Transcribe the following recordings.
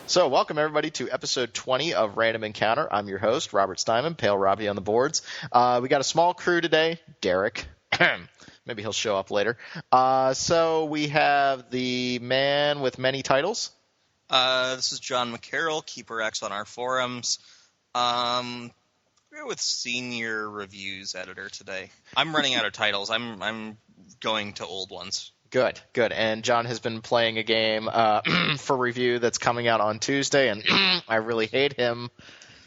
So, welcome everybody to episode 20 of Random Encounter. I'm your host, Robert Steinman, Pale Robbie on the boards. We got a small crew today. Derek. Maybe he'll show up later. So we have the man with many titles. This is John McCarroll, Keeper X on our forums. We're with Senior Reviews Editor today. I'm running out of titles. I'm going to old ones. Good. And John has been playing a game for review that's coming out on Tuesday, and I really hate him.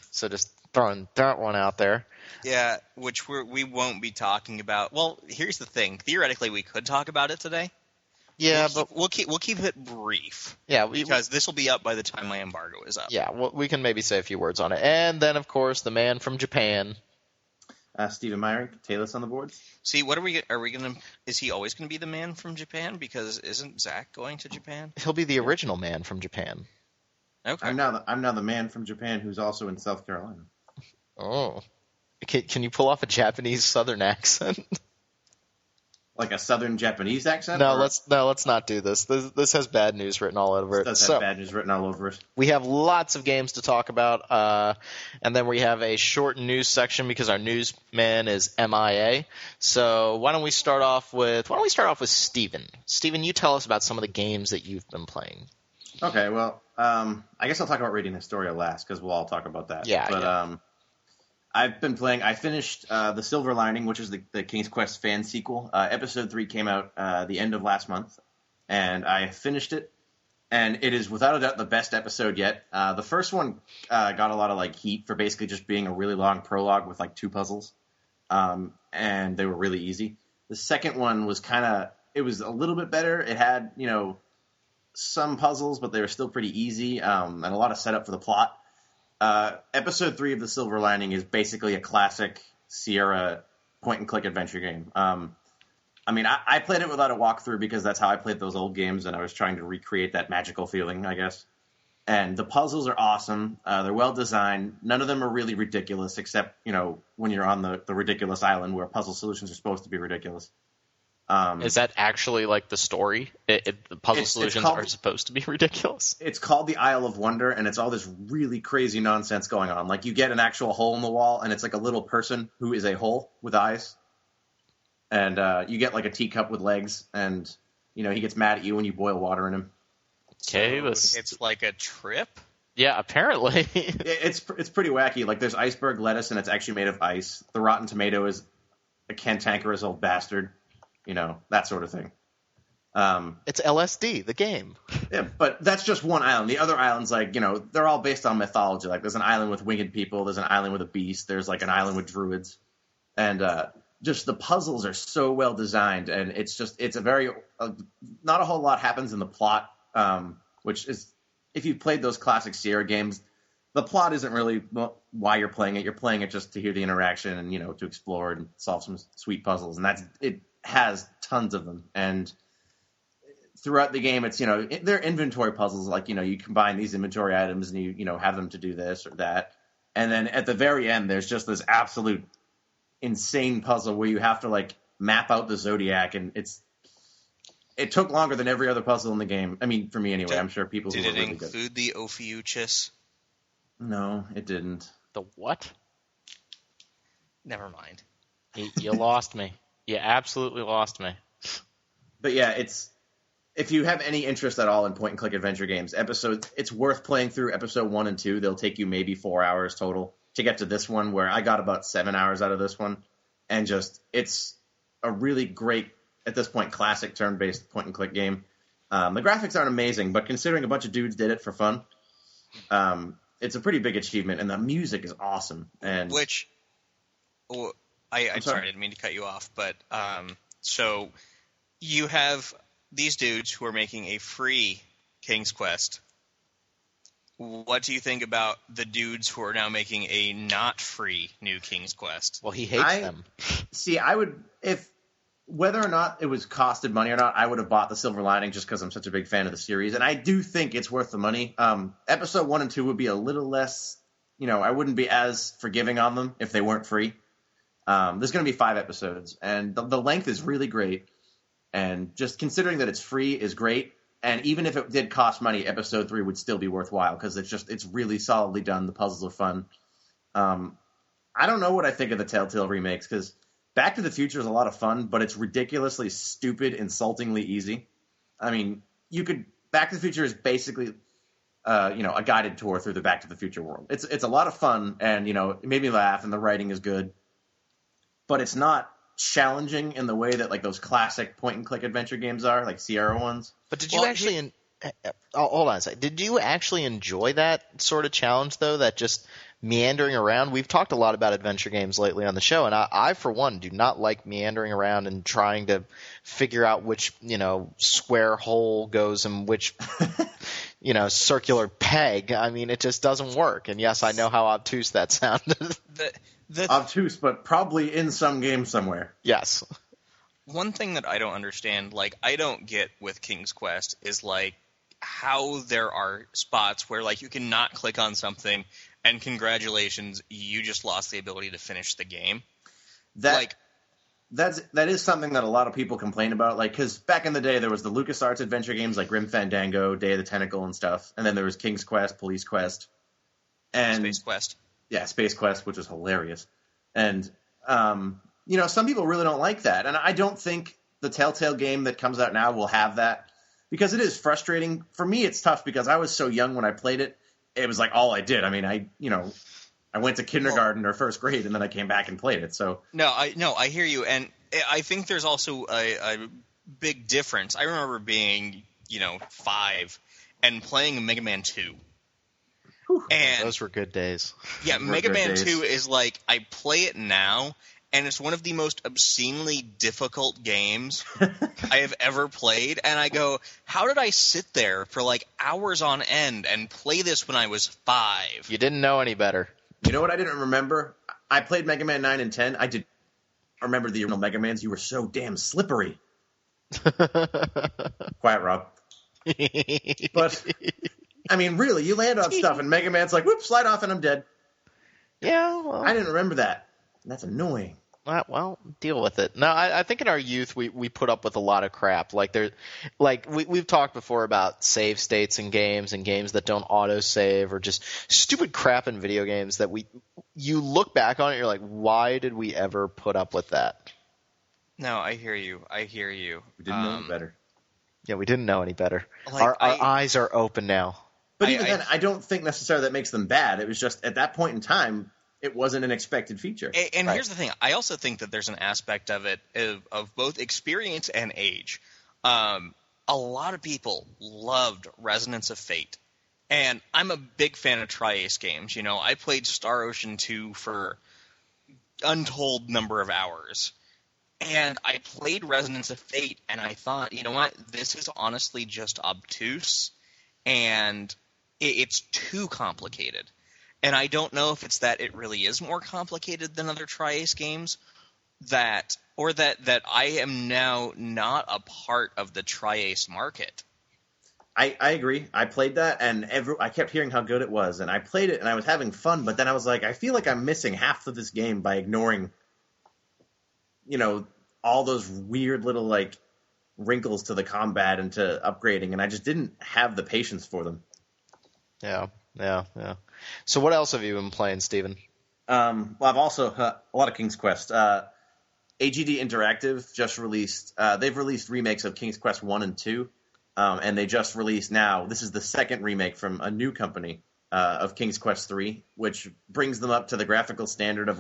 So just throwing that one out there. Yeah, which we won't be talking about. Well, here's the thing. Theoretically, we could talk about it today. Yeah, we'll keep it brief. Yeah, because this will be up by the time my embargo is up. Yeah, we can maybe say a few words on it. And then, of course, the man from Japan. Stephen Meyerink, Taylor's on the boards. See, what are we gonna? Is he always going to be the man from Japan? Because isn't Zach going to Japan? He'll be the original man from Japan. Okay. I'm now the man from Japan who's also in South Carolina. Oh, can you pull off a Japanese Southern accent? Like a Southern Japanese accent? No, let's not do this. This has bad news written all over it. It does have bad news written all over it. We have lots of games to talk about, and then we have a short news section because our newsman is MIA. So why don't we start off with Steven? Steven, you tell us about some of the games that you've been playing. Okay, well, I guess I'll talk about reading Historia last because we'll all talk about that. Yeah. I've been playing. I finished The Silver Lining, which is the King's Quest fan sequel. Episode 3 came out the end of last month, and I finished it. And it is without a doubt the best episode yet. The first one got a lot of heat for basically just being a really long prologue with 2 puzzles, and they were really easy. The second one was it was a little bit better. It had some puzzles, but they were still pretty easy, and a lot of setup for the plot. Episode 3 of The Silver Lining is basically a classic Sierra point-and-click adventure game. I played it without a walkthrough because that's how I played those old games, and I was trying to recreate that magical feeling, I guess. And the puzzles are awesome. They're well-designed. None of them are really ridiculous, except, when you're on the ridiculous island where puzzle solutions are supposed to be ridiculous. Is that actually the story? The puzzle solutions are supposed to be ridiculous? It's called the Isle of Wonder, and it's all this really crazy nonsense going on. You get an actual hole in the wall, and it's a little person who is a hole with eyes. And you get a teacup with legs, and he gets mad at you when you boil water in him. Okay, it's like a trip? Yeah, apparently. It's pretty wacky. There's iceberg lettuce, and it's actually made of ice. The rotten tomato is a cantankerous old bastard. That sort of thing. It's LSD, the game. Yeah, but that's just one island. The other islands, they're all based on mythology. There's an island with winged people. There's an island with a beast. There's, an island with druids. And just the puzzles are so well designed. And it's a very not a whole lot happens in the plot, which is, if you've played those classic Sierra games, the plot isn't really why you're playing it. You're playing it just to hear the interaction and, to explore and solve some sweet puzzles. And that's it. Has tons of them, and throughout the game, it's they're inventory puzzles. You combine these inventory items and you have them to do this or that, and then at the very end, there's just this absolute insane puzzle where you have to map out the zodiac, and it took longer than every other puzzle in the game. I mean, for me anyway. I'm sure people who were really good. Did it include the Ophiuchus? No, it didn't. The what? Never mind. You lost me. You absolutely lost me. But yeah, if you have any interest at all in point-and-click adventure games, it's worth playing through episode 1 and 2. They'll take you maybe 4 hours total to get to this one, where I got about 7 hours out of this one. And it's a really great, at this point, classic turn-based point-and-click game. The graphics aren't amazing, but considering a bunch of dudes did it for fun, it's a pretty big achievement, and the music is awesome. And I'm sorry, I didn't mean to cut you off, but so you have these dudes who are making a free King's Quest. What do you think about the dudes who are now making a not free new King's Quest? Well, he hates them. See, I would, whether or not it was costed money or not, I would have bought The Silver Lining just because I'm such a big fan of the series, and I do think it's worth the money. Episode 1 and 2 would be a little less, I wouldn't be as forgiving on them if they weren't free. There's going to be 5 episodes, and the length is really great. And just considering that it's free is great. And even if it did cost money, episode 3 would still be worthwhile because it's really solidly done. The puzzles are fun. I don't know what I think of the Telltale remakes because Back to the Future is a lot of fun, but it's ridiculously stupid, insultingly easy. I mean, Back to the Future is basically, a guided tour through the Back to the Future world. It's a lot of fun, and it made me laugh, and the writing is good, but it's not challenging in the way that like those classic point-and-click adventure games are, like Sierra ones. But did you actually? Hold on a second. Did you actually enjoy that sort of challenge though? That just meandering around. We've talked a lot about adventure games lately on the show, and I for one do not like meandering around and trying to figure out which square hole goes in which circular peg. I mean, it just doesn't work. And yes, I know how obtuse that sounded. Obtuse, but probably in some game somewhere. Yes. One thing that I don't understand, like I don't get with King's Quest, is like how there are spots where like you can not click on something and congratulations, you just lost the ability to finish the game. That is something that a lot of people complain about, like because back in the day there was the LucasArts adventure games like Grim Fandango, Day of the Tentacle, and stuff, and then there was King's Quest, Police Quest, and Space Quest. Yeah, Space Quest, which was hilarious, and some people really don't like that, and I don't think the Telltale game that comes out now will have that because it is frustrating. For me, it's tough because I was so young when I played it. It was like all I did. I mean, I went to kindergarten or first grade, and then I came back and played it. So I hear you, and I think there's also a big difference. I remember being 5 and playing Mega Man 2. And those were good days. Yeah, Mega Man 2 is like I play it now, and it's one of the most obscenely difficult games I have ever played. And I go, how did I sit there for like hours on end and play this when I was 5? You didn't know any better. You know what I didn't remember? I played Mega Man 9 and 10. I did remember the original Mega Mans. You were so damn slippery. Quiet, Rob. But, I mean, really, you land on stuff, and Mega Man's like, whoop, slide off, and I'm dead. Yeah, well. I didn't remember that. That's annoying. Well, deal with it. No, I think in our youth we put up with a lot of crap. We've talked before about save states in games and games that don't auto-save or just stupid crap in video games that you look back on it, you're like, why did we ever put up with that? No, I hear you. We didn't know any better. Yeah, we didn't know any better. Our eyes are open now. But even then, I don't think necessarily that makes them bad. It was just at that point in time, it wasn't an expected feature. And Here's the thing. I also think that there's an aspect of it of both experience and age. A lot of people loved Resonance of Fate. And I'm a big fan of Tri-Ace games. I played Star Ocean 2 for untold number of hours. And I played Resonance of Fate, and I thought, you know what? This is honestly just obtuse, and it's too complicated. And I don't know if it's that it really is more complicated than other Tri-Ace games, that I am now not a part of the Tri-Ace market. I agree. I played that, and I kept hearing how good it was, and I played it, and I was having fun, but then I was like, I feel like I'm missing half of this game by ignoring, all those weird little, wrinkles to the combat and to upgrading, and I just didn't have the patience for them. Yeah. So what else have you been playing, Steven? Well, I've also a lot of King's Quest. AGD Interactive just released. They've released remakes of King's Quest 1 and 2, and they just released now. This is the second remake from a new company of King's Quest 3, which brings them up to the graphical standard of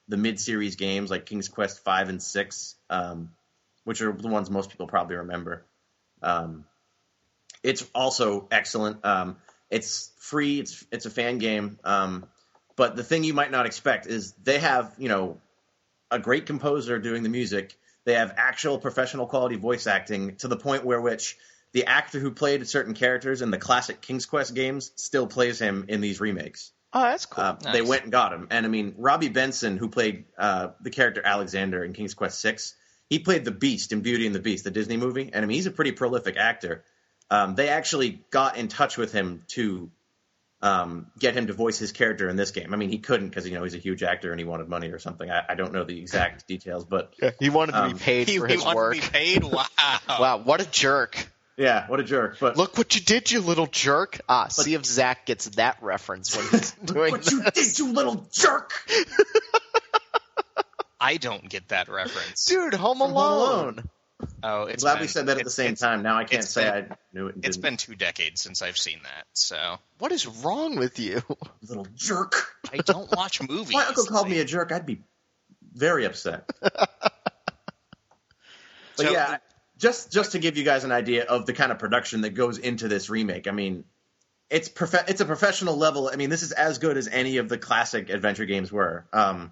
the mid-series games like King's Quest 5 and 6, which are the ones most people probably remember. It's also excellent. It's free. It's a fan game. But the thing you might not expect is they have, a great composer doing the music. They have actual professional quality voice acting to the point where which the actor who played certain characters in the classic King's Quest games still plays him in these remakes. Oh, that's cool. Nice. They went and got him. And, I mean, Robbie Benson, who played the character Alexander in King's Quest 6, he played the Beast in Beauty and the Beast, the Disney movie. And, I mean, he's a pretty prolific actor. They actually got in touch with him to get him to voice his character in this game. I mean, he couldn't because, he's a huge actor and he wanted money or something. I don't know the exact details, but... Yeah, he wanted to be paid for his work. He wanted to be paid? Wow. Wow, what a jerk. Yeah, what a jerk. But Look what you did, you little jerk. See if Zach gets that reference when he's doing what you did, you little jerk. I don't get that reference. Dude, Home From Home Alone. Alone. Oh, it's Glad been, we said that at the same time. Now I can't say I knew it. And It's didn't. been 2 decades since I've seen that, so What is wrong with you? Little jerk. I don't watch movies. If my uncle called me a jerk, I'd be very upset. But So- yeah, just to give you guys an idea of the kind of production that goes into this remake, I mean, it's a professional level. I mean, this is as good as any of the classic adventure games were. And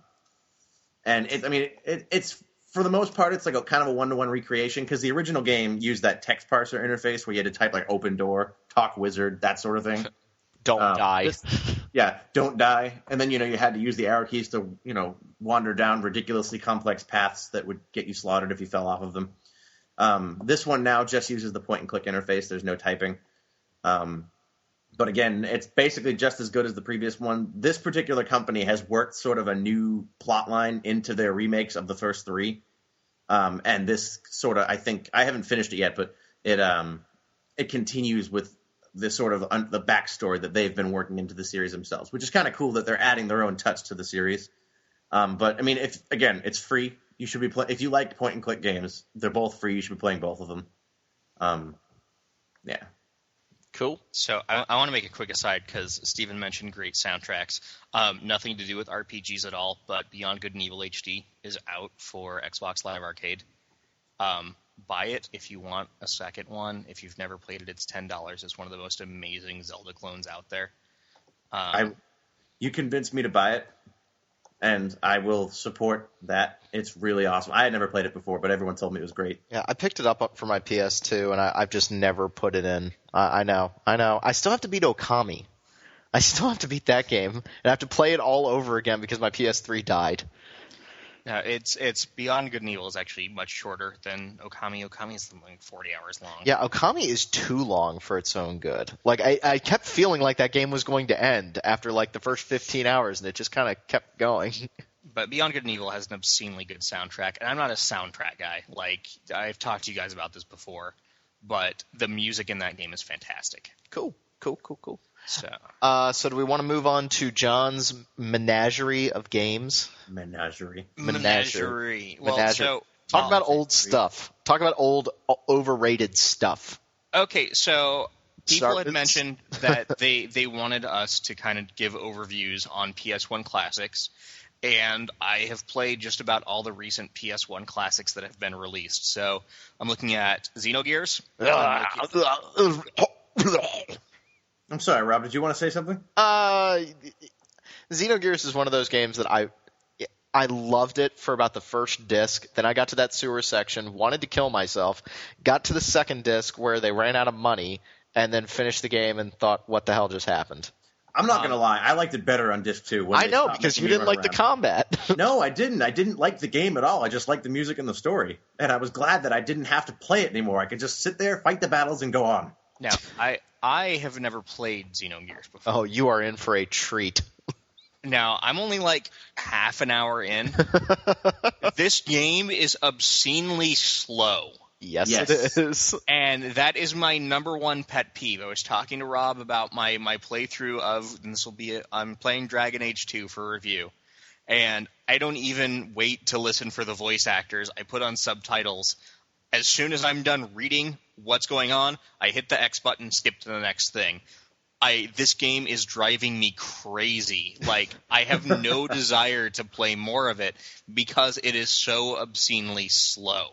it's for the most part, it's like a kind of a one-to-one recreation because the original game used that text parser interface where you had to type like open door, talk wizard, that sort of thing. Don't die. Don't die. And then, you had to use the arrow keys to, wander down ridiculously complex paths that would get you slaughtered if you fell off of them. This one now just uses the point-and-click interface. There's no typing. But again, it's basically just as good as the previous one. This particular company has worked sort of a new plot line into their remakes of the first 3. And this sort of, I think, I haven't finished it yet, but it continues with this sort of the backstory that they've been working into the series themselves, which is kind of cool that they're adding their own touch to the series. But I mean, it's free. You should be if you like point and click games, they're both free. You should be playing both of them. Yeah. Cool. So I want to make a quick aside because Steven mentioned great soundtracks. Nothing to do with RPGs at all, but Beyond Good and Evil HD is out for Xbox Live Arcade. Buy it if you want a second one. If you've never played it, it's $10. It's one of the most amazing Zelda clones out there. You convinced me to buy it, and I will support that. It's really awesome. I had never played it before, but everyone told me it was great. Yeah, I picked it up for my PS2, and I've just never put it in. I know. I still have to beat Okami. I still have to beat that game, and I have to play it all over again because my PS3 died. No, it's Beyond Good and Evil is actually much shorter than Okami. Okami is like 40 hours long. Yeah, Okami is too long for its own good. Like, I kept feeling like that game was going to end after, like, the first 15 hours, and it just kind of kept going. But Beyond Good and Evil has an obscenely good soundtrack, and I'm not a soundtrack guy. Like, I've talked to you guys about this before, but the music in that game is fantastic. Cool. So do we want to move on to John's menagerie of games? Menagerie. Well, so talk about old stuff. Talk about old, overrated stuff. Okay, so people had Starbucks. mentioned that they wanted us to kind of give overviews on PS1 classics, and I have played just about all the recent PS1 classics that have been released. So I'm looking at Xenogears. I'm sorry, Rob. Did you want to say something? Xenogears is one of those games that I loved it for about the first disc. Then I got to that sewer section, wanted to kill myself, got to the second disc where they ran out of money, and then finished the game and thought, what the hell just happened? I'm not going to lie. I liked it better on disc 2. I know, because you didn't like the combat. No, I didn't. I didn't like the game at all. I just liked the music and the story. And I was glad that I didn't have to play it anymore. I could just sit there, fight the battles, and go on. Now, I have never played Xenogears before. Oh, you are in for a treat. Now, I'm only like half an hour in. This game is obscenely slow. Yes, it is. And that is my number one pet peeve. I was talking to Rob about my playthrough of, and this will be I'm playing Dragon Age 2 for review. And I don't even wait to listen for the voice actors. I put on subtitles. As soon as I'm done reading what's going on, I hit the X button, skip to the next thing. This game is driving me crazy. Like, I have no desire to play more of it because it is so obscenely slow.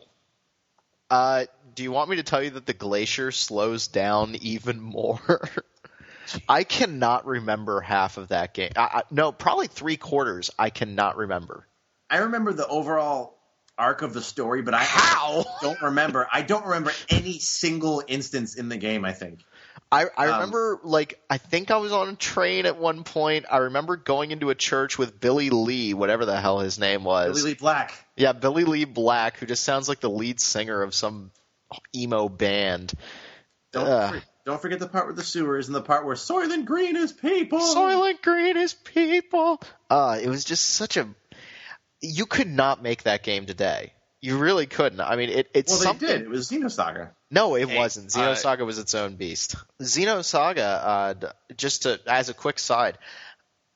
Do you want me to tell you that the glacier slows down even more? I cannot remember half of that game. No, probably 3/4 I cannot remember. I remember the overall arc of the story, but I don't remember. I don't remember any single instance in the game, I think. I remember, like, I think I was on a train at one point. I remember going into a church with Billy Lee, whatever the hell his name was. Billy Lee Black. Yeah, Billy Lee Black, who just sounds like the lead singer of some emo band. Don't forget the part with the sewers and the part where Soylent Green is people. Soylent Green is people. It was just such a... You could not make that game today. You really couldn't. I mean, it's Well, they something. did. It was Xenosaga. No, it wasn't. Xenosaga was its own beast. Xenosaga, as a quick side,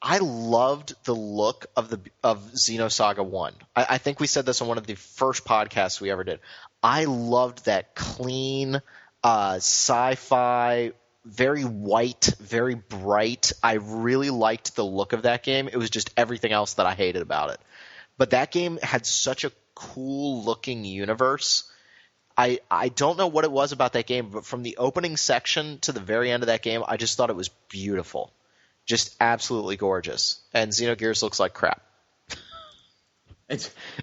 I loved the look of Xenosaga 1. I think we said this on one of the first podcasts we ever did. I loved that clean sci-fi, very white, very bright. I really liked the look of that game. It was just everything else that I hated about it. But that game had such a cool-looking universe. I don't know what it was about that game, but from the opening section to the very end of that game, I just thought it was beautiful. Just absolutely gorgeous. And Xenogears looks like crap.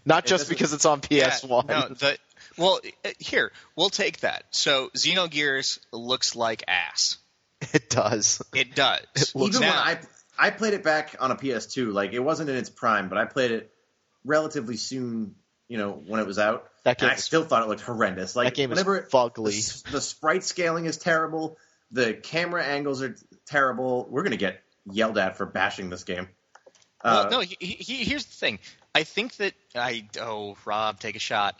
Not just because it's on PS1. Yeah, no, here, we'll take that. So Xenogears looks like ass. It does. It does. Even when I played it back on a PS2, like it wasn't in its prime, but I played it relatively soon, when it was out. And I still thought it looked horrendous. Like that game is fugly. The sprite scaling is terrible. The camera angles are terrible. We're gonna get yelled at for bashing this game. Well, no. Here's the thing. I think that Rob, take a shot.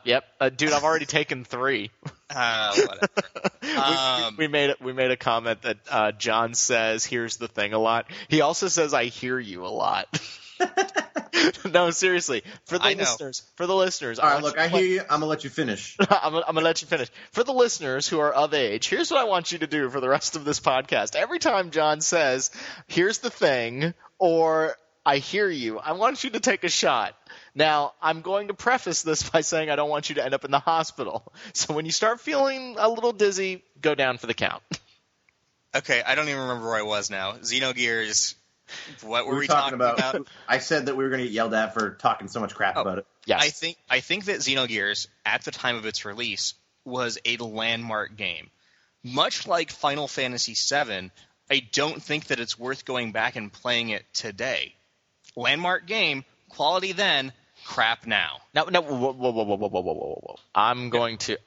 Yep, dude. I've already taken 3. Whatever. we made a comment that John says, "Here's the thing" a lot. He also says, "I hear you" a lot. No, seriously. For the listeners. All right, look, I hear you. I'm gonna let you finish. I'm gonna let you finish. For the listeners who are of age, here's what I want you to do for the rest of this podcast. Every time John says, "Here's the thing," or "I hear you," I want you to take a shot. Now, I'm going to preface this by saying I don't want you to end up in the hospital. So when you start feeling a little dizzy, go down for the count. Okay, I don't even remember where I was now. Xenogears. What were we talking about? I said that we were going to get yelled at for talking so much crap about it. Yes. I think that Xenogears, at the time of its release, was a landmark game. Much like Final Fantasy VII, I don't think that it's worth going back and playing it today. Landmark game, quality then, crap now. No, whoa. I'm going to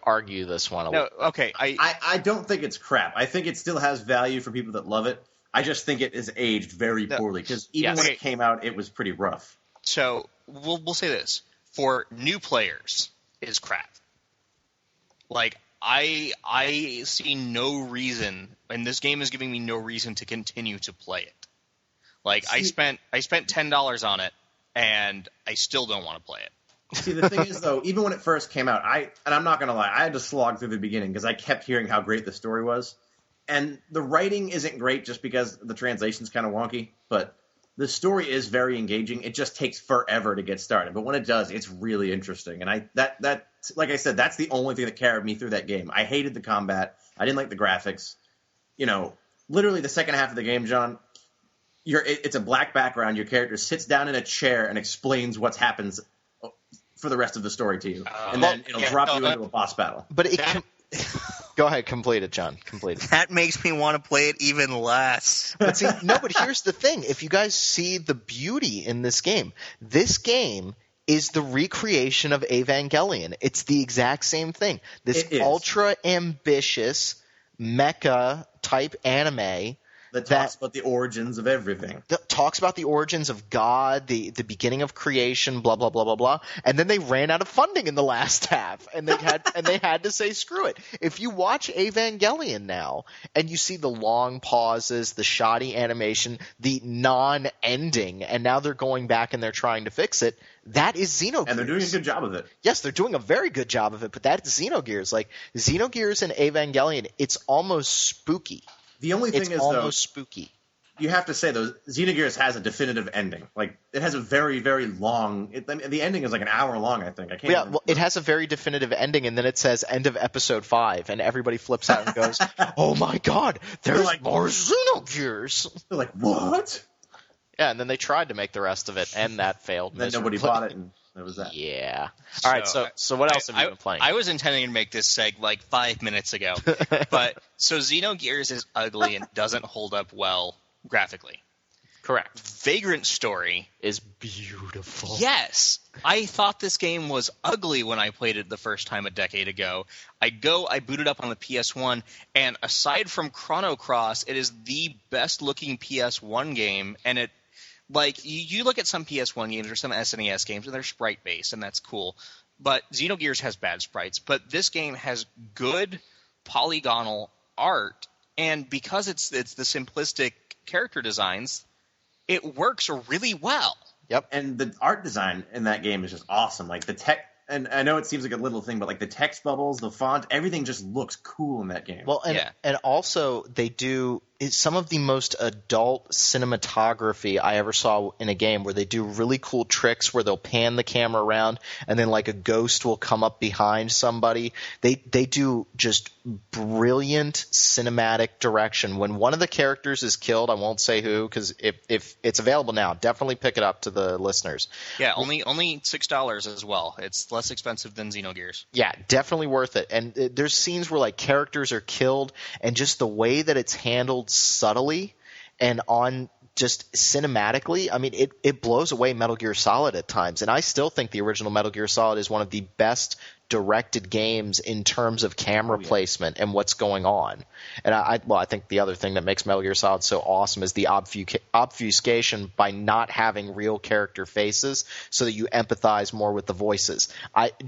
argue this one a little. No, okay. I don't think it's crap. I think it still has value for people that love it. I just think it is aged very poorly because when it came out, it was pretty rough. So we'll say this: for new players, it is crap. Like I see no reason, and this game is giving me no reason to continue to play it. Like I spent $10 on it, and I still don't want to play it. See, the thing is, though, even when it first came out, I'm not going to lie, I had to slog through the beginning because I kept hearing how great the story was. And the writing isn't great just because the translation's kind of wonky, but the story is very engaging. It just takes forever to get started. But when it does, it's really interesting. And that like I said, that's the only thing that carried me through that game. I hated the combat. I didn't like the graphics. Literally the second half of the game, John, it's a black background. Your character sits down in a chair and explains what happens for the rest of the story to you. And then it'll drop you into a boss battle. But go ahead, complete it, John. Complete it. That makes me want to play it even less. But here's the thing. If you guys see the beauty in this game is the recreation of Evangelion. It's the exact same thing. This ultra ambitious mecha type anime that talks about the origins of everything. That talks about the origins of God, the beginning of creation, blah blah blah blah blah. And then they ran out of funding in the last half, and they had to say screw it. If you watch Evangelion now and you see the long pauses, the shoddy animation, the non-ending, and now they're going back and they're trying to fix it. That is Xenogears. And they're doing a good job of it. Yes, they're doing a very good job of it, but that's Xenogears. Like Xenogears and Evangelion, it's almost spooky. The only thing is, though, spooky. You have to say, though, Xenogears has a definitive ending. Like, it has a very, very long... the ending is like an hour long, I think. It has a very definitive ending, and then it says end of episode 5, and everybody flips out and goes, oh my god, there's more Xenogears! They're like, what? Yeah, and then they tried to make the rest of it, and that failed. And then nobody bought it, and that was that. Yeah. All right, so what else have you been playing? I was intending to make this seg like 5 minutes ago. But so Xenogears is ugly and doesn't hold up well graphically. Correct. Vagrant Story is beautiful. Yes. I thought this game was ugly when I played it the first time a decade ago. I booted up on the PS1, and aside from Chrono Cross, it is the best looking PS1 game, and Like, you look at some PS1 games or some SNES games, and they're sprite-based, and that's cool. But Xenogears has bad sprites. But this game has good polygonal art, and because it's the simplistic character designs, it works really well. Yep. And the art design in that game is just awesome. Like the tech, and I know it seems like a little thing, but like the text bubbles, the font, everything just looks cool in that game. Well, and also they do some of the most adult cinematography I ever saw in a game, where they do really cool tricks where they'll pan the camera around and then like a ghost will come up behind somebody. They do just brilliant cinematic direction. When one of the characters is killed, I won't say who, because if it's available now, definitely pick it up to the listeners. Yeah, only $6 as well. It's less expensive than Xenogears. Yeah, definitely worth it. And there's scenes where like characters are killed, and just the way that it's handled subtly and on just cinematically, I mean, it blows away Metal Gear Solid at times. And I still think the original Metal Gear Solid is one of the best directed games in terms of camera placement and what's going on. And I think the other thing that makes Metal Gear Solid so awesome is the obfuscation by not having real character faces, so that you empathize more with the voices.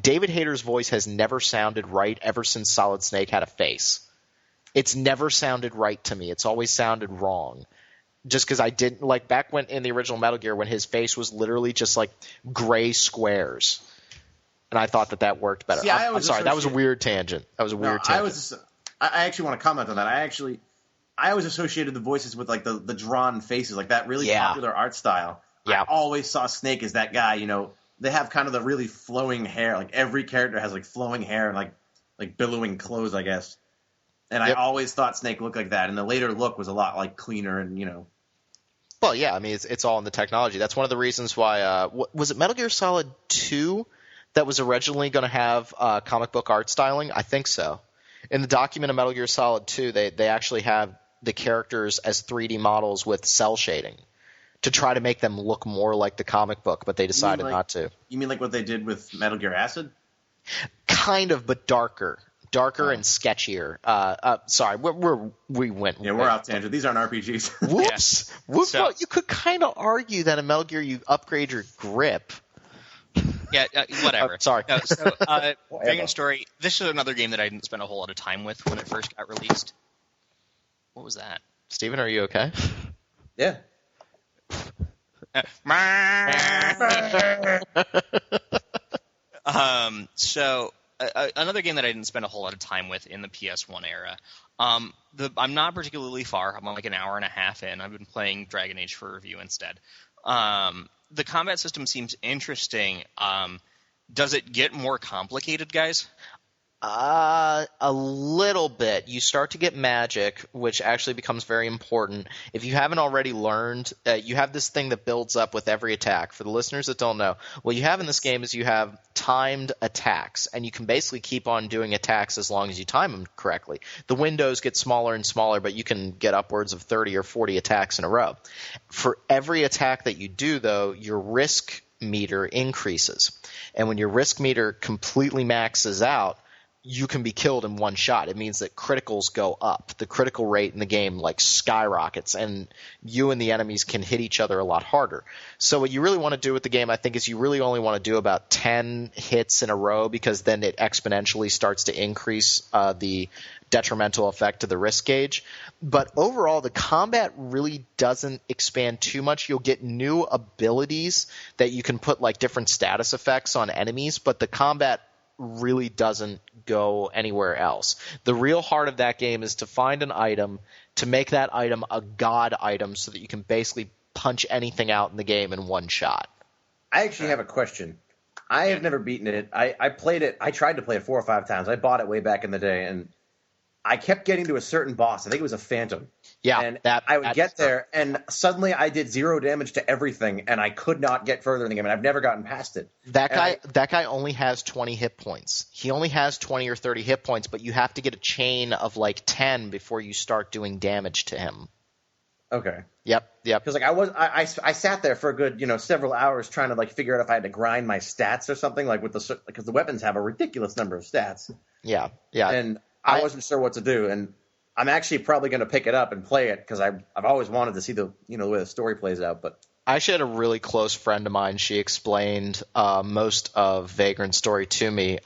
David Hayter's voice has never sounded right ever since Solid Snake had a face. It's never sounded right to me. It's always sounded wrong. Just because I didn't like back when in the original Metal Gear, when his face was literally just like gray squares, and I thought that worked better. See, I'm sorry, that was a weird tangent. I actually want to comment on that. I always associated the voices with like the drawn faces, like that really popular art style. Yeah. I always saw Snake as that guy. You know, they have kind of the really flowing hair. Like every character has like flowing hair and like billowing clothes, I guess. And I always thought Snake looked like that, and the later look was a lot like cleaner and, you know. Well, yeah, I mean, it's all in the technology. That's one of the reasons why was it Metal Gear Solid 2 that was originally going to have comic book art styling? I think so. In the document of Metal Gear Solid 2, they actually have the characters as 3D models with cell shading to try to make them look more like the comic book, but they decided not to. You mean like what they did with Metal Gear Acid? Kind of, but darker. Darker and sketchier. Sorry, we went. Yeah, we're off tangent. These aren't RPGs. Whoops. Yeah. Whoops. So, well, you could kind of argue that in Metal Gear you upgrade your grip. Yeah, whatever. Sorry. No, so, Dragon Story, this is another game that I didn't spend a whole lot of time with when it first got released. What was that? Steven, are you okay? Yeah. So another game that I didn't spend a whole lot of time with in the PS1 era. I'm not particularly far. I'm like an hour and a half in. I've been playing Dragon Age for review instead. The combat system seems interesting. Does it get more complicated, guys? A little bit. You start to get magic, which actually becomes very important. If you haven't already learned, you have this thing that builds up with every attack. For the listeners that don't know, what you have in this game is you have timed attacks, and you can basically keep on doing attacks as long as you time them correctly. The windows get smaller and smaller, but you can get upwards of 30 or 40 attacks in a row. For every attack that you do, though, your risk meter increases. And when your risk meter completely maxes out, you can be killed in one shot. It means that criticals go up. The critical rate in the game like skyrockets, and you and the enemies can hit each other a lot harder. So what you really want to do with the game, I think, is you really only want to do about 10 hits in a row, because then it exponentially starts to increase the detrimental effect to the risk gauge. But overall, the combat really doesn't expand too much. You'll get new abilities that you can put like different status effects on enemies, but the combat really doesn't go anywhere else. The real heart of that game is to find an item, to make that item a god item, so that you can basically punch anything out in the game in one shot. I actually have a question. I have never beaten it. I played it. I tried to play it 4 or 5 times. I bought it way back in the day, and I kept getting to a certain boss. I think it was a phantom. Yeah, and I would get there, and suddenly I did 0 damage to everything, and I could not get further in the game, and I've never gotten past it. That guy only has 20 hit points. He only has 20 or 30 hit points, but you have to get a chain of like 10 before you start doing damage to him. Okay. Yep. Because like I sat there for a good several hours trying to like figure out if I had to grind my stats or something, like because the weapons have a ridiculous number of stats. Yeah. And I wasn't sure what to do, and I'm actually probably going to pick it up and play it because I've always wanted to see the way the story plays out. But I actually had a really close friend of mine. She explained most of Vagrant's story to me.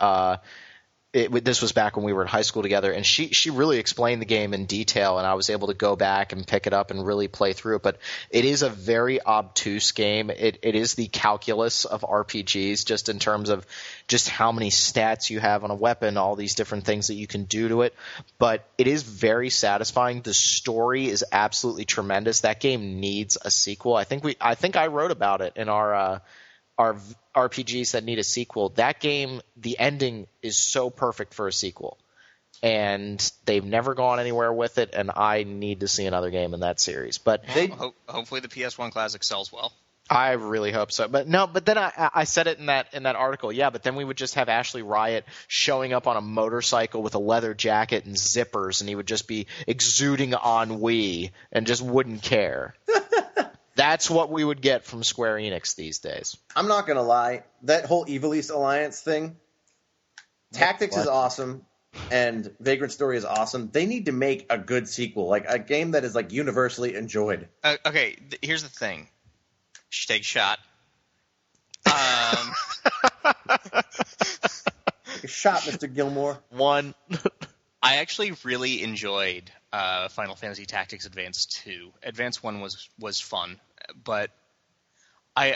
This was back when we were in high school together, and she really explained the game in detail, and I was able to go back and pick it up and really play through it. But it is a very obtuse game. It is the calculus of RPGs, just in terms of just how many stats you have on a weapon, all these different things that you can do to it. But it is very satisfying. The story is absolutely tremendous. That game needs a sequel. I think I wrote about it in our RPGs that need a sequel. That game, the ending is so perfect for a sequel, and they've never gone anywhere with it, and I need to see another game in that series. But hopefully the PSOne Classic sells well. I really hope so. But then I said it in that article. Yeah, but then we would just have Ashley Riot showing up on a motorcycle with a leather jacket and zippers, and he would just be exuding ennui and just wouldn't care. That's what we would get from Square Enix these days. I'm not going to lie. That whole Evil East Alliance thing, Tactics is awesome, and Vagrant Story is awesome. They need to make a good sequel, like a game that is like universally enjoyed. Okay, here's the thing. She takes a shot. Take a shot, Mr. Gilmore. One. I actually really enjoyed Final Fantasy Tactics Advance 2. Advance 1 was fun, but I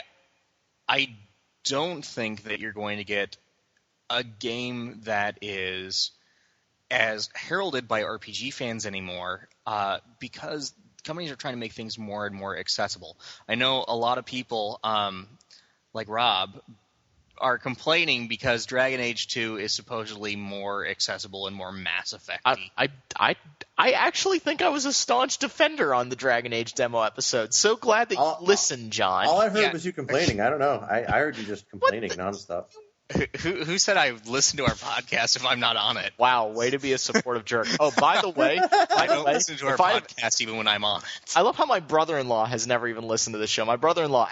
don't think that you're going to get a game that is as heralded by RPG fans anymore, because companies are trying to make things more and more accessible. I know a lot of people, like Rob, are complaining because Dragon Age 2 is supposedly more accessible and more Mass Effect-y. I actually think I was a staunch defender on the Dragon Age demo episode. So glad that you listened, John. All I heard was you complaining. I don't know. I heard you just complaining nonstop. Who said I listen to our podcast if I'm not on it? Wow, way to be a supportive jerk. Oh, by the way, I don't listen to our podcast even when I'm on it. I love how my brother-in-law has never even listened to this show. My brother-in-law,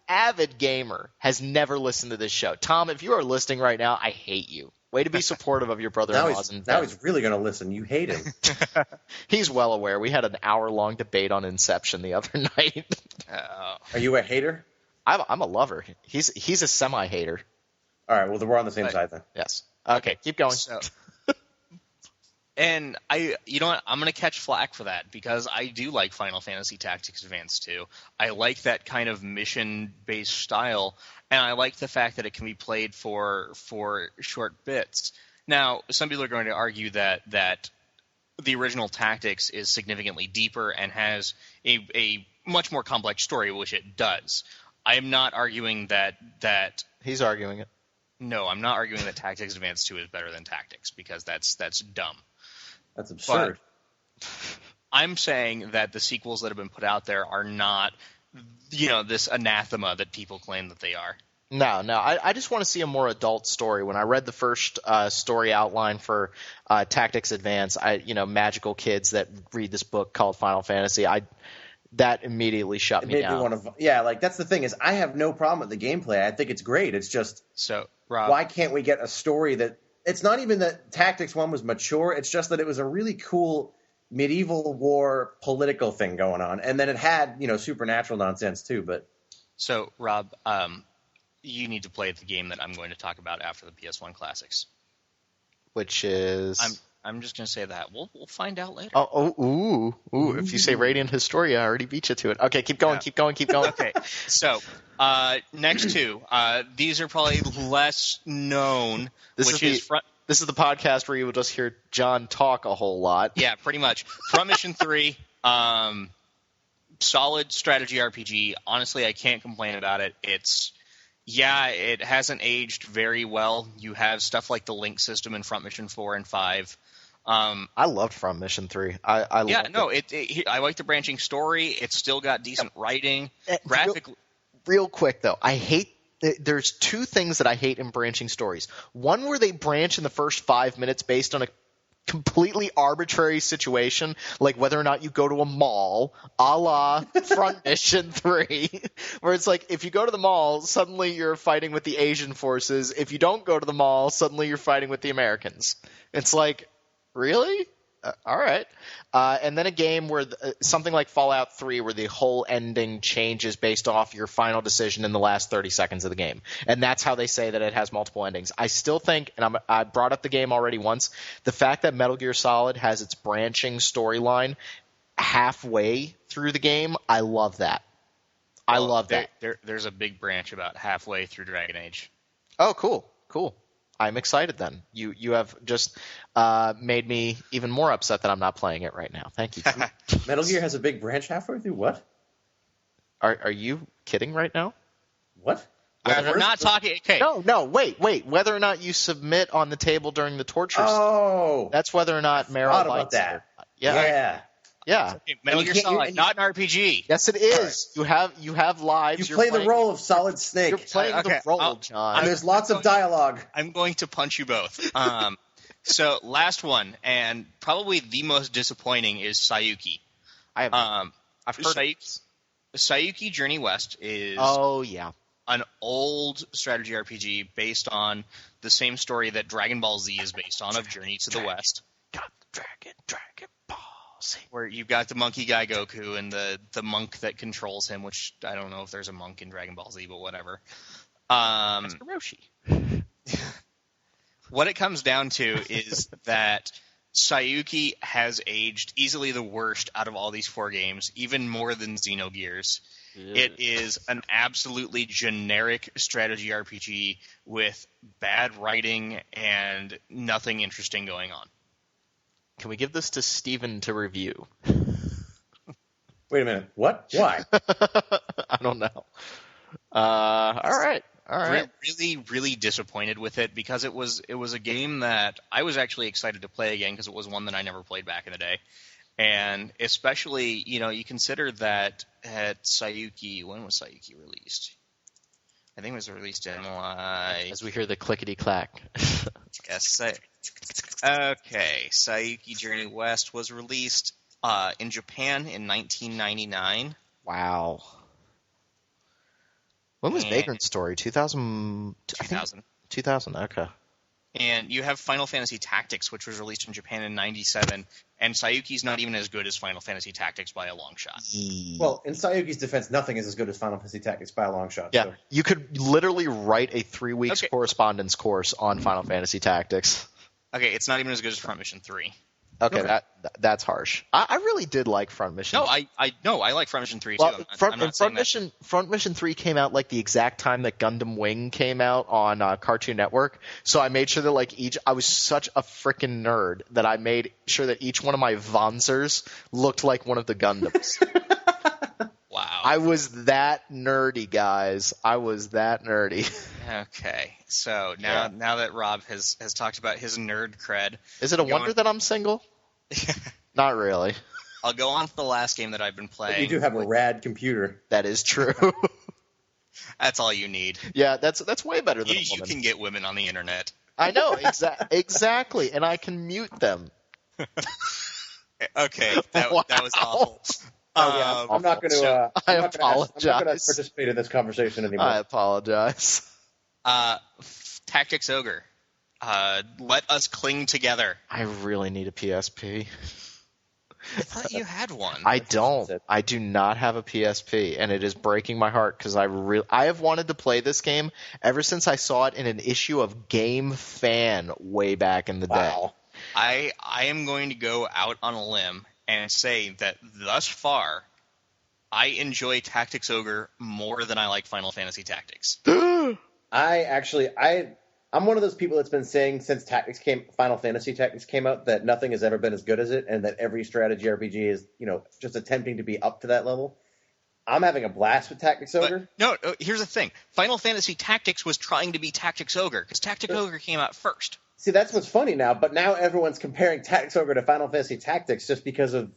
avid gamer, has never listened to this show. Tom, if you are listening right now, I hate you. Way to be supportive of your brother-in-laws. Now he's really going to listen. You hate him. He's well aware. We had an hour-long debate on Inception the other night. Are you a hater? I'm a lover. He's a semi-hater. All right, well, we're on the same side then. Yes. Okay, keep going. And you know what? I'm going to catch flack for that because I do like Final Fantasy Tactics Advance 2. I like that kind of mission-based style, and I like the fact that it can be played for short bits. Now, some people are going to argue that the original Tactics is significantly deeper and has a much more complex story, which it does. I am not arguing that. He's arguing it. No, I'm not arguing that Tactics Advance 2 is better than Tactics because that's dumb. That's absurd. But I'm saying that the sequels that have been put out there are not, this anathema that people claim that they are. No. I just want to see a more adult story. When I read the first story outline for Tactics Advance, magical kids that read this book called Final Fantasy, that immediately shut me down. That's the thing is I have no problem with the gameplay. I think it's great. It's just Rob, why can't we get a story that it's not even that Tactics 1 was mature. It's just that it was a really cool medieval war political thing going on. And then it had, supernatural nonsense too. But so Rob, you need to play the game that I'm going to talk about after the PSOne Classics. Which is... I'm just going to say that. We'll find out later. Ooh. If you say Radiant Historia, I already beat you to it. Okay, keep going. Okay, so next two. These are probably less known, This is the podcast where you will just hear John talk a whole lot. Yeah, pretty much. Front Mission 3, solid strategy RPG. Honestly, I can't complain about it. It hasn't aged very well. You have stuff like the link system in Front Mission 4 and 5. I loved Front Mission 3. I like the branching story. It's still got decent writing. Graphically, real quick though, there's two things that I hate in branching stories. One where they branch in the first 5 minutes based on a completely arbitrary situation, like whether or not you go to a mall, a la Front Mission 3, where it's like if you go to the mall, suddenly you're fighting with the Asian forces. If you don't go to the mall, suddenly you're fighting with the Americans. It's like, really? All right. And then a game where something like Fallout 3 where the whole ending changes based off your final decision in the last 30 seconds of the game. And that's how they say that it has multiple endings. I still think, and I brought up the game already once, the fact that Metal Gear Solid has its branching storyline halfway through the game, I love that. I love that. There's a big branch about halfway through Dragon Age. Oh, cool. I'm excited then. You have just made me even more upset that I'm not playing it right now. Thank you. Metal Gear has a big branch halfway through? What? Are you kidding right now? What? I'm not talking. Okay. No. Wait. Whether or not you submit on the table during the torture. Oh. That's whether or not Meryl likes that. it. Yeah. Okay, Metal Gear Solid, not an RPG. Yes, it is. Right. You have lives. You play the role of Solid Snake. You're playing the role, John. And there's lots of dialogue. I'm going to punch you both. So last one, and probably the most disappointing, is Sayuki. I've heard Sayuki Journey West is an old strategy RPG based on the same story that Dragon Ball Z is based on, of Journey to the West. Dragon Ball Z. Where you've got the monkey guy Goku and the monk that controls him, which I don't know if there's a monk in Dragon Ball Z, but whatever. That's Hiroshi. What it comes down to is that Sayuki has aged easily the worst out of all these 4 games, even more than Xenogears. It is an absolutely generic strategy RPG with bad writing and nothing interesting going on. Can we give this to Steven to review? Wait a minute. What? Why? I don't know. All right. Really, really disappointed with it because it was a game that I was actually excited to play again because it was one that I never played back in the day. And especially, you consider that at Sayuki, when was Sayuki released? I think it was released in as we hear the clickety-clack. Yes. Okay, Sayuki Journey West was released in Japan in 1999. Wow. When was Vagrant Story? 2000? 2000. 2000, okay. And you have Final Fantasy Tactics, which was released in Japan in 97, and Sayuki's not even as good as Final Fantasy Tactics by a long shot. Well, in Sayuki's defense, nothing is as good as Final Fantasy Tactics by a long shot. Yeah, so. You could literally write a 3 weeks correspondence course on Final Fantasy Tactics. Okay, it's not even as good as Front Mission 3. Okay, that's harsh. I really did like Front Mission. No, I like Front Mission 3 too. Well, Front Mission 3 came out like the exact time that Gundam Wing came out on Cartoon Network. So I made sure that I was such a freaking nerd that I made sure that each one of my Vonzers looked like one of the Gundams. Wow. I was that nerdy, guys. I was that nerdy. Okay, so now that Rob has talked about his nerd cred, is it a wonder that I'm single? Not really. I'll go on to the last game that I've been playing. But you do have a rad computer. That is true. That's all you need. Yeah, that's way better than a woman. You can get women on the internet. I know, exactly, and I can mute them. Okay, that was awful. I'm not going to. I apologize. I'm not going to participate in this conversation anymore. I apologize. Tactics Ogre. Let us cling together. I really need a PSP. I thought you had one. I don't. I do not have a PSP, and it is breaking my heart because I have wanted to play this game ever since I saw it in an issue of Game Fan way back in the day. I am going to go out on a limb and say that thus far, I enjoy Tactics Ogre more than I like Final Fantasy Tactics. I'm one of those people that's been saying since Final Fantasy Tactics came out that nothing has ever been as good as it, and that every strategy RPG is, just attempting to be up to that level. I'm having a blast with Tactics Ogre. No, here's the thing. Final Fantasy Tactics was trying to be Tactics Ogre, because Tactics Ogre came out first. See, that's what's funny now, but now everyone's comparing Tactics Ogre to Final Fantasy Tactics just because of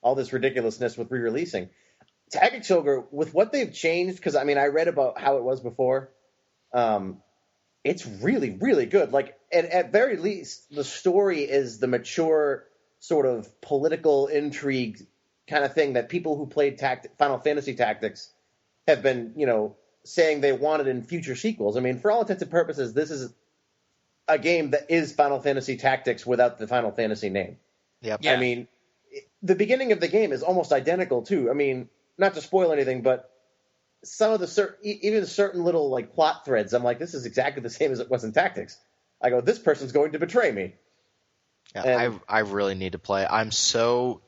all this ridiculousness with re-releasing. Tactics Ogre, with what they've changed, because, I read about how it was before, it's really, really good. Like, at very least, the story is the mature sort of political intrigue kind of thing that people who played Final Fantasy Tactics have been, saying they wanted in future sequels. For all intents and purposes, this is a game that is Final Fantasy Tactics without the Final Fantasy name. Yep. Yeah. I mean, the beginning of the game is almost identical too. I mean, not to spoil anything, but some of the even certain little like plot threads, I'm like, this is exactly the same as it was in Tactics. I go, this person's going to betray me. Yeah, I really need to play. I'm so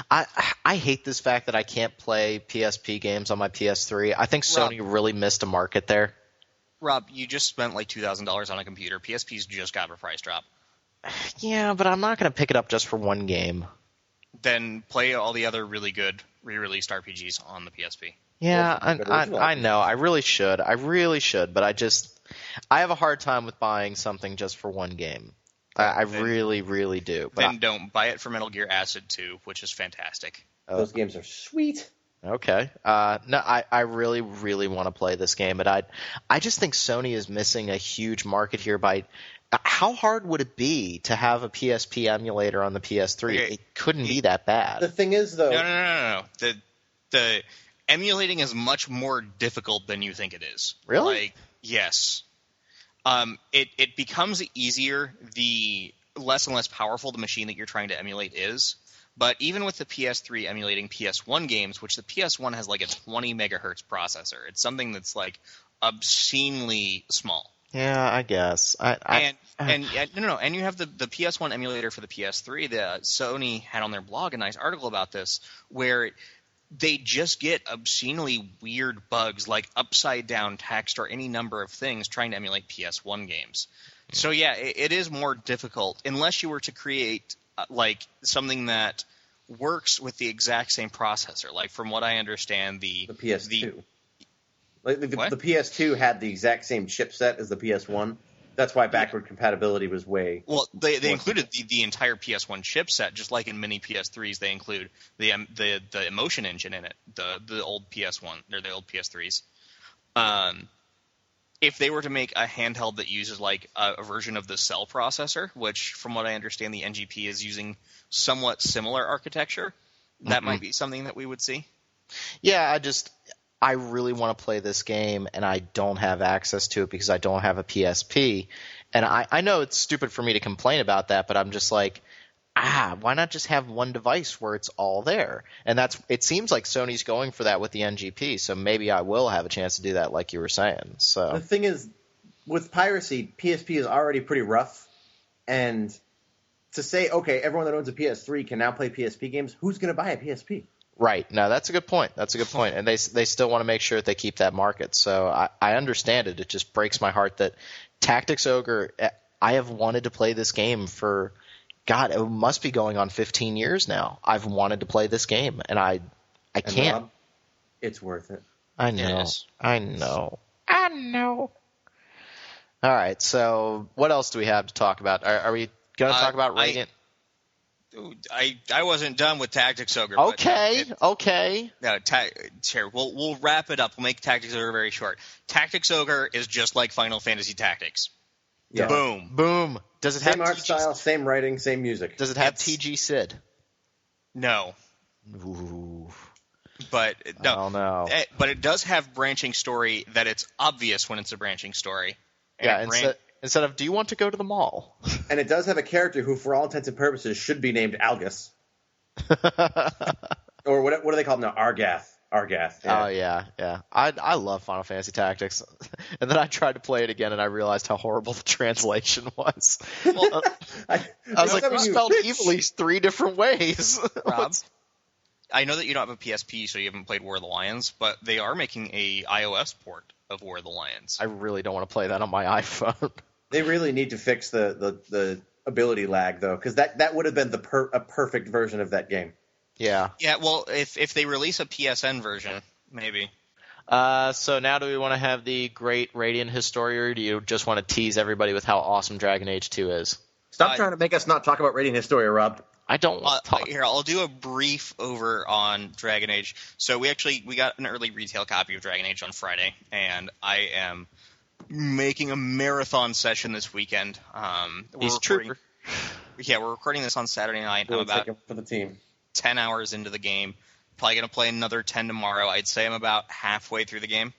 I hate this fact that I can't play PSP games on my PS3. I think Sony really missed a market there. Rob, you just spent like $2,000 on a computer. PSP's just got a price drop. Yeah, but I'm not going to pick it up just for one game. Then play all the other really good re-released RPGs on the PSP. Yeah, I know. I really should, but I have a hard time with buying something just for one game. I really, really do. But then don't buy it for Metal Gear Acid 2, which is fantastic. Those games are sweet. Okay. No, I really, really want to play this game, but I just think Sony is missing a huge market here by how hard would it be to have a PSP emulator on the PS3? Okay. It couldn't be that bad. The thing is, though... No. The emulating is much more difficult than you think it is. Really? Like, yes. It becomes easier the less and less powerful the machine that you're trying to emulate is. But even with the PS3 emulating PS1 games, which the PS1 has like a 20 megahertz processor, it's something that's like obscenely small. Yeah, I guess. And you have the PS1 emulator for the PS3. The Sony had on their blog a nice article about this where they just get obscenely weird bugs like upside down text or any number of things trying to emulate PS1 games. So yeah, it is more difficult unless you were to create like something that works with the exact same processor. Like from what I understand, the PS2. The PS2 had the exact same chipset as the PS1. That's why backward compatibility was way... Well, they included the entire PS1 chipset, just like in mini PS3s. They include the Emotion engine in it, the old PS1 or the old PS3s. If they were to make a handheld that uses like a version of the Cell processor, which from what I understand the NGP is using somewhat similar architecture, that might be something that we would see. Yeah, I really want to play this game, and I don't have access to it because I don't have a PSP. And I know it's stupid for me to complain about that, but I'm just like, why not just have one device where it's all there? And it seems like Sony's going for that with the NGP, so maybe I will have a chance to do that like you were saying. So the thing is, with piracy, PSP is already pretty rough, and to say, okay, everyone that owns a PS3 can now play PSP games, who's going to buy a PSP? Right. No, that's a good point. And they still want to make sure that they keep that market. So I understand it. It just breaks my heart that Tactics Ogre, I have wanted to play this game for, God, it must be going on 15 years now. I've wanted to play this game, and I can't. Rob, it's worth it. I know. Yes. I know. All right. So what else do we have to talk about? Are we going to talk about Radiant? I wasn't done with Tactics Ogre. Okay. No, sure. We'll wrap it up. We'll make Tactics Ogre very short. Tactics Ogre is just like Final Fantasy Tactics. Yeah. Boom. Does it Same have art style, same writing, same music. Does it have TG Sid? No. Ooh. But no. Oh no. But it does have branching story that it's obvious when it's a branching story. And yeah. Instead of, do you want to go to the mall? And it does have a character who, for all intents and purposes, should be named Algus. Or what do they call him now? Argath. Yeah. Oh, yeah. I love Final Fantasy Tactics. And then I tried to play it again, and I realized how horrible the translation was. Well, I was like, it spelled evilly 3 different ways. Rob, I know that you don't have a PSP, so you haven't played War of the Lions, but they are making a iOS port of War of the Lions. I really don't want to play that on my iPhone. They really need to fix the ability lag, though, because that would have been a perfect version of that game. Yeah. Yeah, well, if they release a PSN version, maybe. So now do we want to have the great Radiant Historia, or do you just want to tease everybody with how awesome Dragon Age 2 is? Stop trying to make us not talk about Radiant Historia, Rob. I don't want to talk. Here, I'll do a brief over on Dragon Age. So we got an early retail copy of Dragon Age on Friday, and I am making a marathon session this weekend. He's trooper. Yeah, we're recording this on Saturday night. We'll I'm about take him for the team. 10 hours into the game. Probably going to play another 10 tomorrow. I'd say I'm about halfway through the game.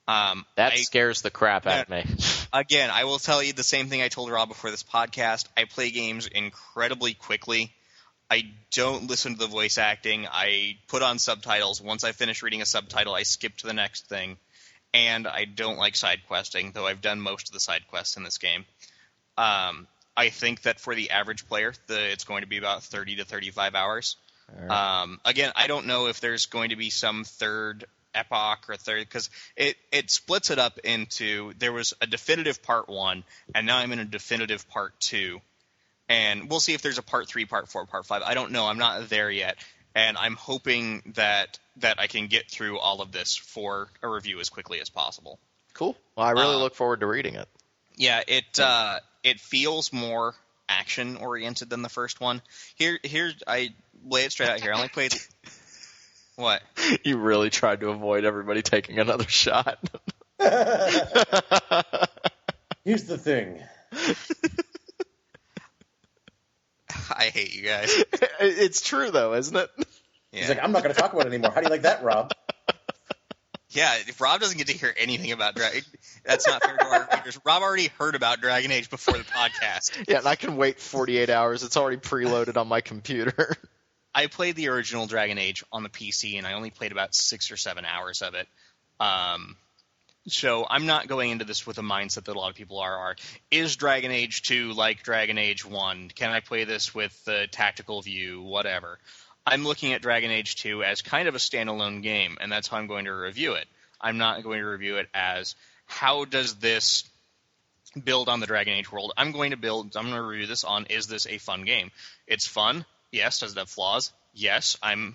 That scares the crap out of me. Again, I will tell you the same thing I told Rob before this podcast. I play games incredibly quickly. I don't listen to the voice acting. I put on subtitles. Once I finish reading a subtitle, I skip to the next thing. And I don't like side questing, though I've done most of the side quests in this game. I think that for the average player, it's going to be about 30 to 35 hours. Right. Again, I don't know if there's going to be some third epoch or third, because it splits it up into, there was a definitive part 1, and now I'm in a definitive part 2. And we'll see if there's a part 3, part 4, part 5. I don't know. I'm not there yet. And I'm hoping that I can get through all of this for a review as quickly as possible. Cool. Well, I really look forward to reading it. Yeah, it feels more action oriented than the first one. Here I lay it straight out here. I only played what? You really tried to avoid everybody taking another shot. Here's the thing. I hate you guys. It's true though, isn't it? Yeah. He's like, I'm not going to talk about it anymore. How do you like that, Rob? Yeah, if Rob doesn't get to hear anything about Dragon, that's not fair to our readers. Rob already heard about Dragon Age before the podcast. Yeah, and I can wait 48 hours. It's already preloaded on my computer. I played the original Dragon Age on the PC, and I only played about 6 or 7 hours of it. So I'm not going into this with a mindset that a lot of people are. Is Dragon Age 2 like Dragon Age 1? Can I play this with the tactical view? Whatever. I'm looking at Dragon Age 2 as kind of a standalone game, and that's how I'm going to review it. I'm not going to review it as, how does this build on the Dragon Age world? I'm going to review this on, is this a fun game? It's fun. Yes. Does it have flaws? Yes. I'm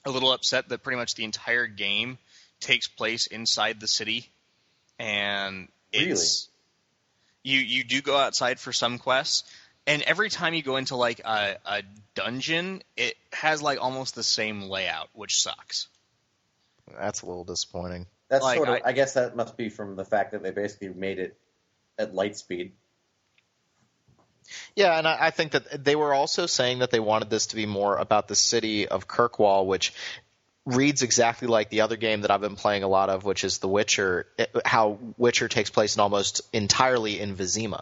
a little upset that pretty much the entire game takes place inside the city, and it's really? You do go outside for some quests. And every time you go into, like, a dungeon, it has, like, almost the same layout, which sucks. That's a little disappointing. That's like, I guess that must be from the fact that they basically made it at light speed. Yeah, and I think that they were also saying that they wanted this to be more about the city of Kirkwall, which reads exactly like the other game that I've been playing a lot of, which is The Witcher, how Witcher takes place almost entirely in Vizima.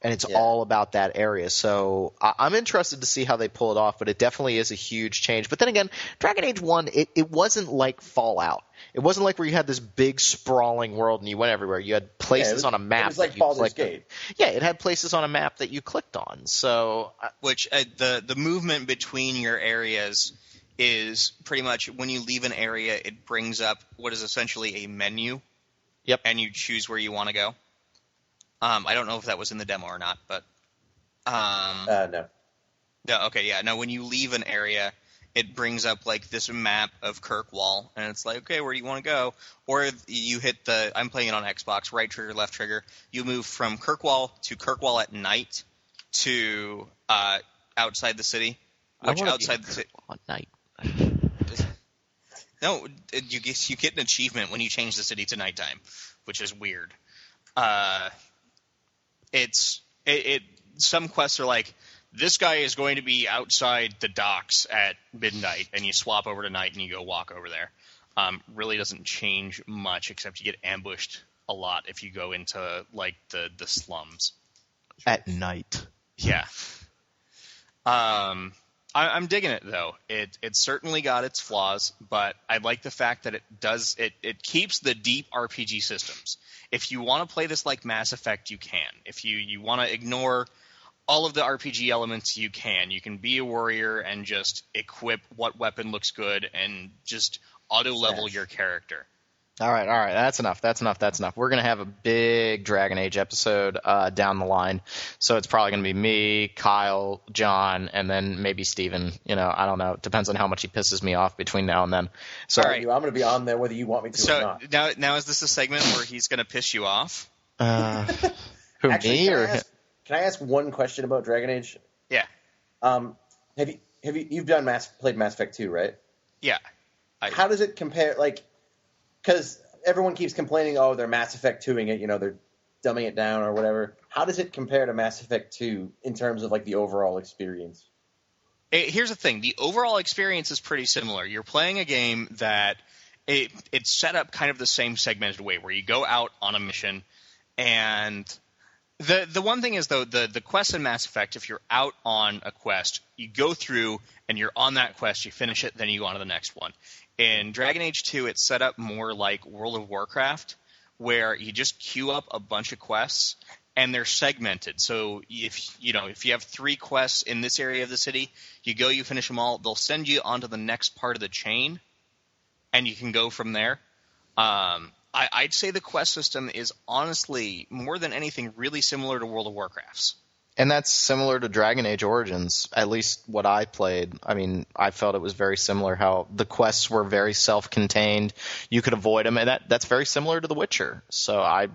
And it's all about that area. So I'm interested to see how they pull it off, but it definitely is a huge change. But then again, Dragon Age 1, it wasn't like Fallout. It wasn't like where you had this big sprawling world and you went everywhere. You had places on a map. It was like Baldur's Gate. Yeah, it had places on a map that you clicked on. So, which the movement between your areas is pretty much, when you leave an area, it brings up what is essentially a menu. Yep. And you choose where you want to go. I don't know if that was in the demo or not, but no. No, okay, yeah. No, when you leave an area, it brings up like this map of Kirkwall, and it's like, okay, where do you want to go? Or you hit I'm playing it on Xbox, right trigger, left trigger. You move from Kirkwall to Kirkwall at night to outside the city. Which outside the city on night. No, you get an achievement when you change the city to nighttime, which is weird. Some quests are like, this guy is going to be outside the docks at midnight, and you swap over to night and you go walk over there. Really doesn't change much, except you get ambushed a lot if you go into like the slums at night. Yeah. I'm digging it though. It certainly got its flaws, but I like the fact that it keeps the deep RPG systems. If you want to play this like Mass Effect, you can. If you want to ignore all of the RPG elements, you can. You can be a warrior and just equip what weapon looks good and just auto-level your character. All right. That's enough. We're going to have a big Dragon Age episode down the line. So it's probably going to be me, Kyle, John, and then maybe Steven. I don't know. It depends on how much he pisses me off between now and then. So, all right. I'm going to be on there whether you want me to or not. So now is this a segment where he's going to piss you off? Who, actually, me or can I ask one question about Dragon Age? Yeah. You've played Mass Effect 2, right? Yeah. How does it compare? Like, because everyone keeps complaining, oh, they're Mass Effect 2ing it, they're dumbing it down or whatever. How does it compare to Mass Effect 2 in terms of like the overall experience? Here's the thing: the overall experience is pretty similar. You're playing a game that it's set up kind of the same segmented way, where you go out on a mission and The one thing is, though, the quest in Mass Effect, if you're out on a quest, you go through and you're on that quest, you finish it, then you go on to the next one. In Dragon Age 2, it's set up more like World of Warcraft, where you just queue up a bunch of quests and they're segmented. So if you have 3 quests in this area of the city, you go, you finish them all, they'll send you onto the next part of the chain, and you can go from there. I'd say the quest system is honestly, more than anything, really similar to World of Warcraft's. And that's similar to Dragon Age Origins, at least what I played. I mean, I felt it was very similar how the quests were very self-contained. You could avoid them, and that's very similar to The Witcher. So I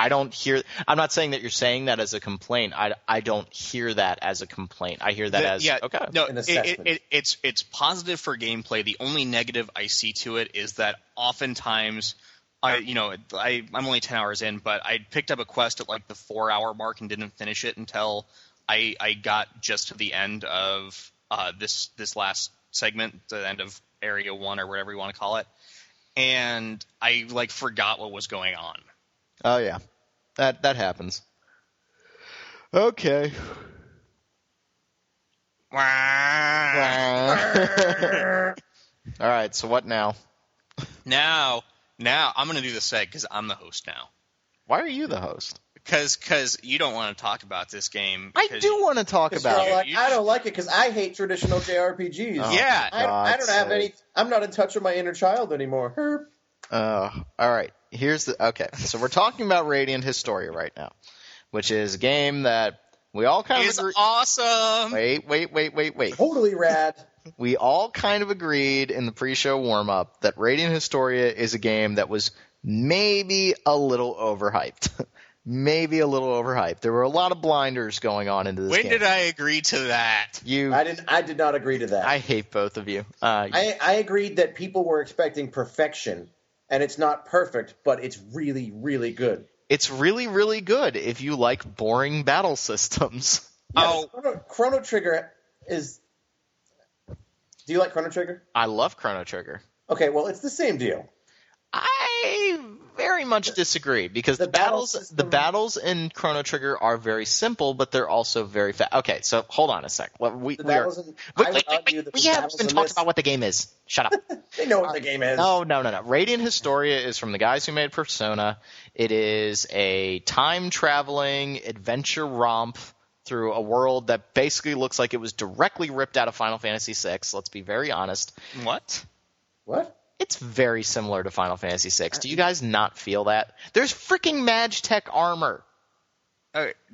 don't hear – I'm not saying that you're saying that as a complaint. I don't hear that as a complaint. I hear that as okay. No, an assessment. It's positive for gameplay. The only negative I see to it is that oftentimes – I'm only 10 hours in, but I picked up a quest at like the 4-hour mark and didn't finish it until I got just to the end of this last segment, the end of Area 1 or whatever you want to call it, and I like forgot what was going on. Oh yeah, that happens. Okay. All right. So what now? Now I'm going to do the seg because I'm the host now. Why are you the host? Because you don't want to talk about this game. I do want to talk about it. I don't like it because I hate traditional JRPGs. Oh, yeah. I don't have any. I'm not in touch with my inner child anymore. All right. Okay. So we're talking about Radiant Historia right now, which is a game that we all kind of agree. Awesome. Wait. Totally rad. We all kind of agreed in the pre-show warm-up that Radiant Historia is a game that was maybe a little overhyped. There were a lot of blinders going on into this game. When did I agree to that? I did not agree to that. I hate both of you. I agreed that people were expecting perfection, and it's not perfect, but it's really, really good. It's really, really good if you like boring battle systems. Yes, Chrono Trigger is... Do you like Chrono Trigger? I love Chrono Trigger. Okay, well, it's the same deal. I very much disagree because the battles in Chrono Trigger are very simple, but they're also very fast. Okay, so hold on a sec. We haven't even talked about what the game is. Shut up. They know what the game is. No. Radiant Historia is from the guys who made Persona. It is a time-traveling adventure romp through a world that basically looks like it was directly ripped out of Final Fantasy VI. Let's be very honest. What? It's very similar to Final Fantasy VI. Do you guys not feel that? There's freaking Magitech armor.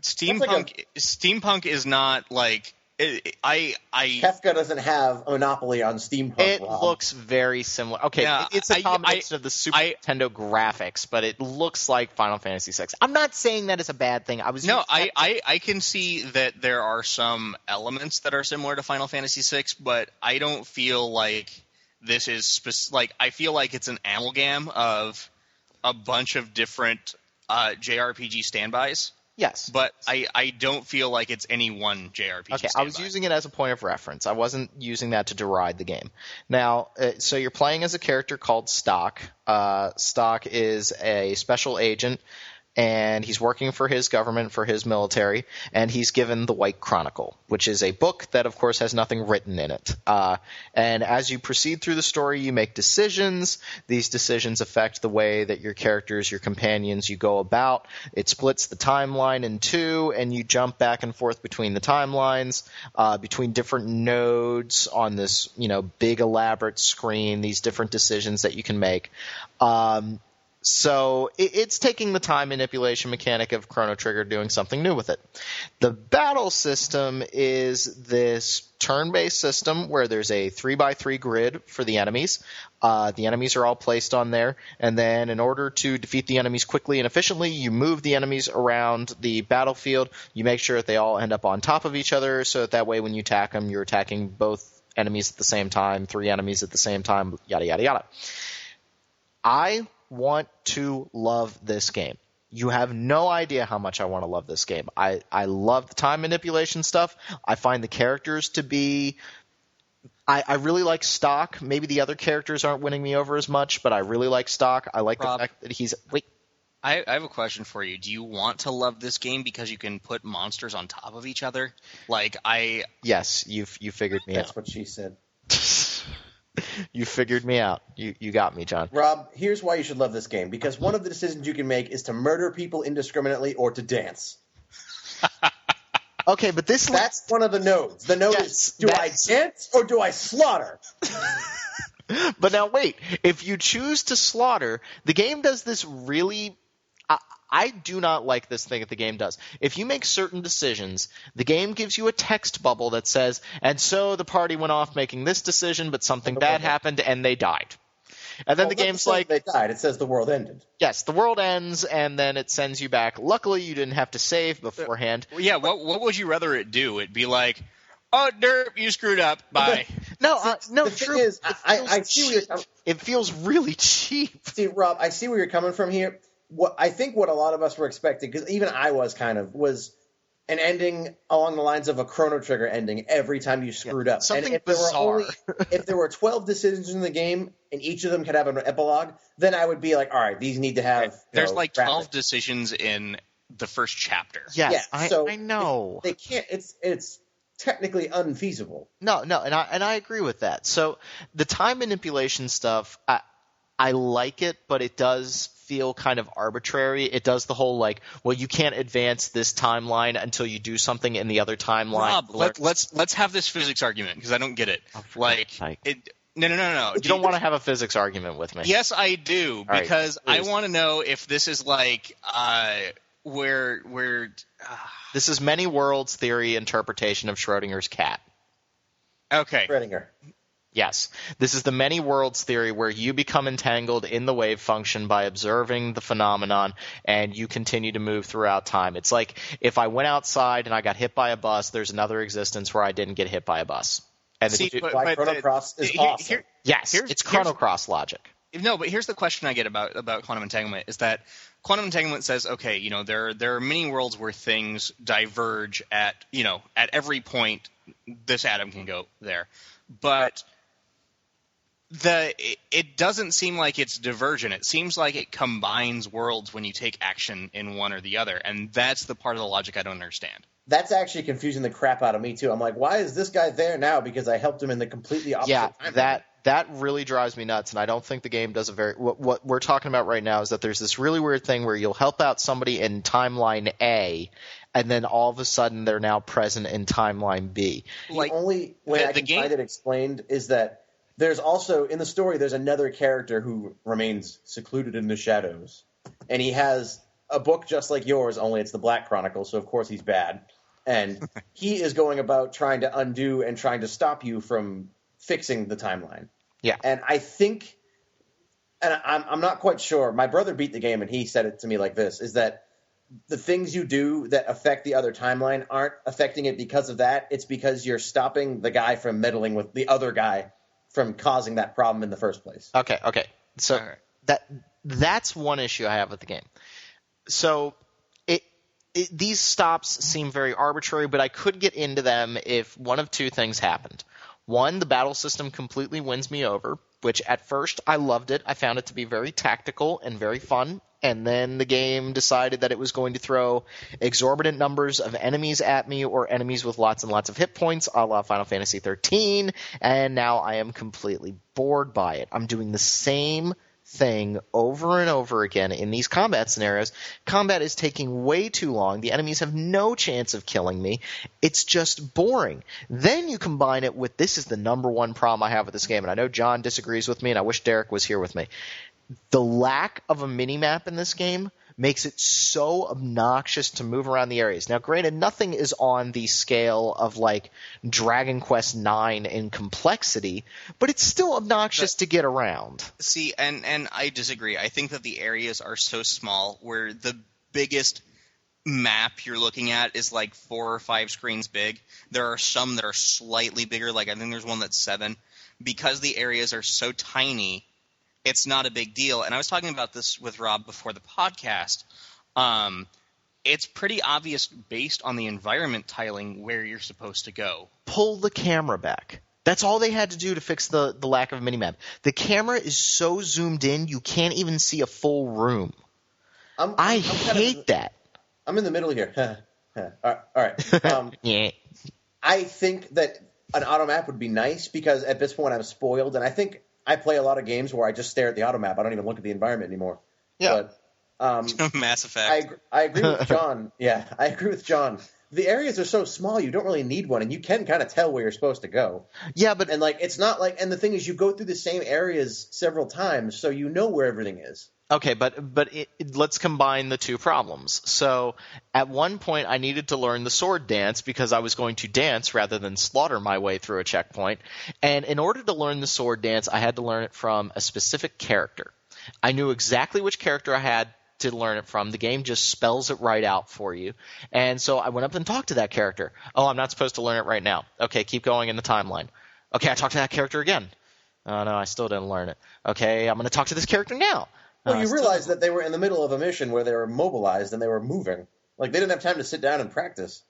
Steampunk is not like... Kefka doesn't have a monopoly on steampunk. It Rob. looks very similar. Okay, yeah, it's a combination of the Super Nintendo graphics, but it looks like Final Fantasy VI. I'm not saying that is a bad thing. I can see that there are some elements that are similar to Final Fantasy VI, but I don't feel like this is I feel like it's an amalgam of a bunch of different JRPG standbys. Yes. But I don't feel like it's any one JRPG. Okay, I was using it as a point of reference. I wasn't using that to deride the game. Now, so you're playing as a character called Stock. Stock is a special agent, and he's working for his government, for his military, and he's given the White Chronicle, which is a book that, of course, has nothing written in it. And as you proceed through the story, you make decisions. These decisions affect the way that your characters, your companions, you go about. It splits the timeline in two, and you jump back and forth between the timelines, between different nodes on this, big elaborate screen, these different decisions that you can make. So it's taking the time manipulation mechanic of Chrono Trigger, doing something new with it. The battle system is this turn-based system where there's a 3x3 grid for the enemies. The enemies are all placed on there, and then in order to defeat the enemies quickly and efficiently, you move the enemies around the battlefield. You make sure that they all end up on top of each other, so that way when you attack them, you're attacking both enemies at the same time, 3 enemies at the same time, yada, yada, yada. I want to love this game. You have no idea how much I want to love this game. I love the time manipulation stuff. I find the characters to be... I really like Stock. Maybe the other characters aren't winning me over as much, but I really like Stock. I like the fact that he's... Wait. I have a question for you. Do you want to love this game because you can put monsters on top of each other? Yes, you figured me That's out. what she said. You figured me out. You got me, John. Rob, here's why you should love this game. Because one of the decisions you can make is to murder people indiscriminately or to dance. Okay, but That's one of the nodes. The node is, do I dance or do I slaughter? But now wait, if you choose to slaughter, the game does this really... I do not like this thing that the game does. If you make certain decisions, the game gives you a text bubble that says, and so the party went off making this decision, but something bad happened and they died. And then the game's like... they died. It says the world ended. Yes, the world ends, and then it sends you back. Luckily, you didn't have to save beforehand. Yeah, what would you rather it do? It'd be like, oh, derp, you screwed up. Bye. No, the thing is, I see where you're coming. It feels really cheap. See, Rob, I see where you're coming from here. I think what a lot of us were expecting, because even I was was an ending along the lines of a Chrono Trigger ending every time you screwed up. Something and if bizarre. If there were 12 decisions in the game and each of them could have an epilogue, then I would be like, all right, these need to have. There's 12 decisions in the first chapter. Yes, so I know. They can't. It's technically unfeasible. No, and I agree with that. So the time manipulation stuff, I like it, but it does feel kind of arbitrary. It does the whole well, you can't advance this timeline until you do something in the other timeline. Rob, let's have this physics argument because I don't get it. No. You don't want to have a physics argument with me. Yes, I do, All because right, I want to know if this is where This is many worlds theory interpretation of Schrodinger's cat. Okay. Schrödinger. Yes. This is the many worlds theory where you become entangled in the wave function by observing the phenomenon and you continue to move throughout time. It's like if I went outside and I got hit by a bus, there's another existence where I didn't get hit by a bus. And Why Chrono Cross is awesome. It's Chrono Cross logic. No, but here's the question I get about quantum entanglement is that quantum entanglement says, okay, there are many worlds where things diverge at every point this atom can go there. But it doesn't seem like it's divergent. It seems like it combines worlds when you take action in one or the other, and that's the part of the logic I don't understand. That's actually confusing the crap out of me too. I'm like, why is this guy there now? Because I helped him in the completely opposite time. That really drives me nuts, and I don't think the game does a very. What we're talking about right now is that there's this really weird thing where you'll help out somebody in timeline A, and then all of a sudden they're now present in timeline B. The only way I can find it explained is that there's also, in the story, there's another character who remains secluded in the shadows. And he has a book just like yours, only it's the Black Chronicle, so of course he's bad. And he is going about trying to undo and trying to stop you from fixing the timeline. Yeah. And I think, and I'm not quite sure, my brother beat the game and he said it to me like this, is that the things you do that affect the other timeline aren't affecting it because of that. It's because you're stopping the guy from meddling with the other guy from causing that problem in the first place. Okay. So that's one issue I have with the game. So these stops seem very arbitrary, but I could get into them if one of two things happened. One, the battle system completely wins me over, which at first I loved it. I found it to be very tactical and very fun. And then the game decided that it was going to throw exorbitant numbers of enemies at me or enemies with lots and lots of hit points, a la Final Fantasy XIII, and now I am completely bored by it. I'm doing the same thing over and over again in these combat scenarios. Combat is taking way too long. The enemies have no chance of killing me. It's just boring. Then you combine it with, this is the number one problem I have with this game, and I know John disagrees with me, and I wish Derek was here with me. The lack of a minimap in this game makes it so obnoxious to move around the areas. Now, granted, nothing is on the scale of Dragon Quest IX in complexity, but it's still obnoxious to get around. See, and I disagree. I think that the areas are so small where the biggest map you're looking at is 4 or 5 screens big. There are some that are slightly bigger, I think there's one that's 7. Because the areas are so tiny, it's not a big deal. And I was talking about this with Rob before the podcast. It's pretty obvious based on the environment tiling where you're supposed to go. Pull the camera back. That's all they had to do to fix the lack of a minimap. The camera is so zoomed in, you can't even see a full room. I hate that. I'm in the middle here. All right. Yeah. I think that an auto map would be nice because at this point I'm spoiled, and I think I play a lot of games where I just stare at the auto map. I don't even look at the environment anymore. Yeah. But Mass Effect. I agree with John. Yeah, I agree with John. The areas are so small, you don't really need one, and you can kind of tell where you're supposed to go. Yeah, but And it's not like, and the thing is, you go through the same areas several times, so you know where everything is. okay, but let's combine the two problems. So at one point, I needed to learn the sword dance because I was going to dance rather than slaughter my way through a checkpoint. And in order to learn the sword dance, I had to learn it from a specific character. I knew exactly which character I had to learn it from. The game just spells it right out for you. And so I went up and talked to that character. Oh, I'm not supposed to learn it right now. Okay, keep going in the timeline. Okay, I talked to that character again. Oh, no, I still didn't learn it. Okay, I'm going to talk to this character now. Well, you realize that they were in the middle of a mission where they were mobilized and they were moving. They didn't have time to sit down and practice.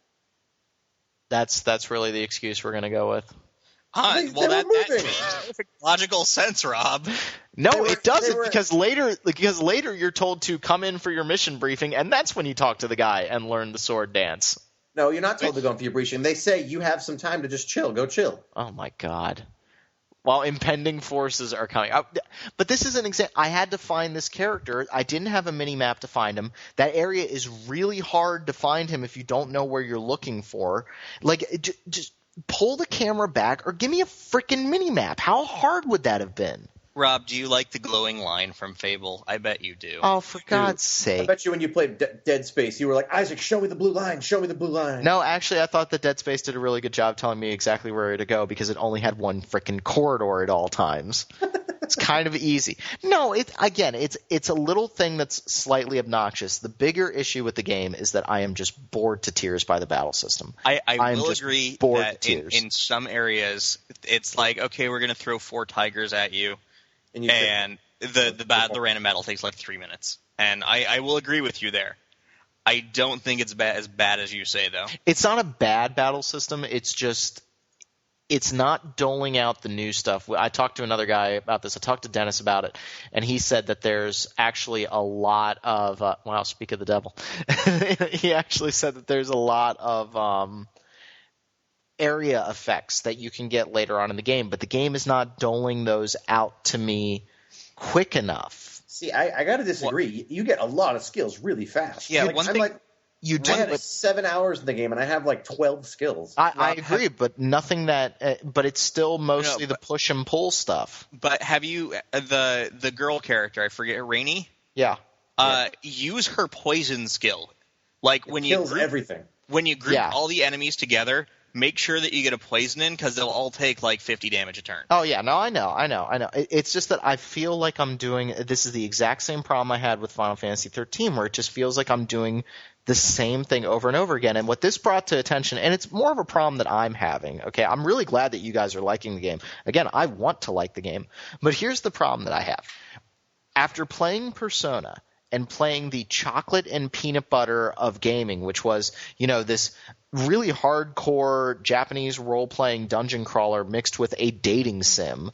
That's really the excuse we're going to go with. That makes perfect logical sense, Rob. No, it doesn't, because later you're told to come in for your mission briefing, and that's when you talk to the guy and learn the sword dance. No, you're not told to go in for your briefing. They say you have some time to just chill. Go chill. Oh, my God. While impending forces are coming. But this is an example. I had to find this character. I didn't have a mini-map to find him. That area is really hard to find him if you don't know where you're looking for. Just pull the camera back or give me a freaking mini-map. How hard would that have been? Rob, do you like the glowing line from Fable? I bet you do. Oh, for God's sake. I bet you when you played Dead Space, you were like, Isaac, show me the blue line, show me the blue line. No, actually, I thought that Dead Space did a really good job telling me exactly where to go because it only had one freaking corridor at all times. It's kind of easy. No, it's a little thing that's slightly obnoxious. The bigger issue with the game is that I am just bored to tears by the battle system. I will agree that in some areas, it's like, okay, we're going to throw 4 tigers at you. And the random battle takes 3 minutes. And I will agree with you there. I don't think it's as bad as you say, though. It's not a bad battle system. It's just it's not doling out the new stuff. I talked to another guy about this. I talked to Dennis about it, and he said that there's actually a lot of wow, speak of the devil. He actually said that there's a lot of area effects that you can get later on in the game, but the game is not doling those out to me quick enough. See, I got to disagree. You get a lot of skills really fast. Yeah, I had 7 hours in the game, and I have 12 skills. I agree, but nothing that. But it's still mostly the push and pull stuff. But have you the girl character? I forget, Rainey. Yeah. Use her poison skill. When you kills everything. When you group all the enemies together, make sure that you get a poison in because they'll all take 50 damage a turn. Oh, yeah. No, I know. It's just that I feel like I'm doing – this is the exact same problem I had with Final Fantasy 13 where it just feels like I'm doing the same thing over and over again. And what this brought to attention – and it's more of a problem that I'm having. Okay, I'm really glad that you guys are liking the game. Again, I want to like the game. But here's the problem that I have. After playing Persona – and playing the chocolate and peanut butter of gaming, which was, this really hardcore Japanese role-playing dungeon crawler mixed with a dating sim,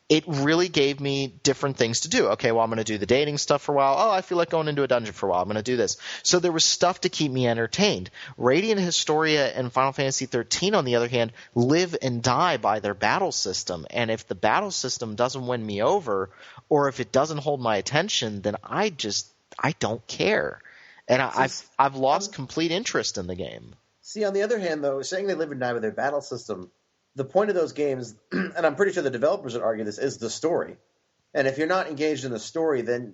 it really gave me different things to do. Okay, well, I'm going to do the dating stuff for a while. Oh, I feel like going into a dungeon for a while. I'm going to do this. So there was stuff to keep me entertained. Radiant Historia and Final Fantasy 13, on the other hand, live and die by their battle system. And if the battle system doesn't win me over, or if it doesn't hold my attention, then I don't care. And I've lost complete interest in the game. See, on the other hand, though, saying they live and die with their battle system, the point of those games, and I'm pretty sure the developers would argue this, is the story. And if you're not engaged in the story, then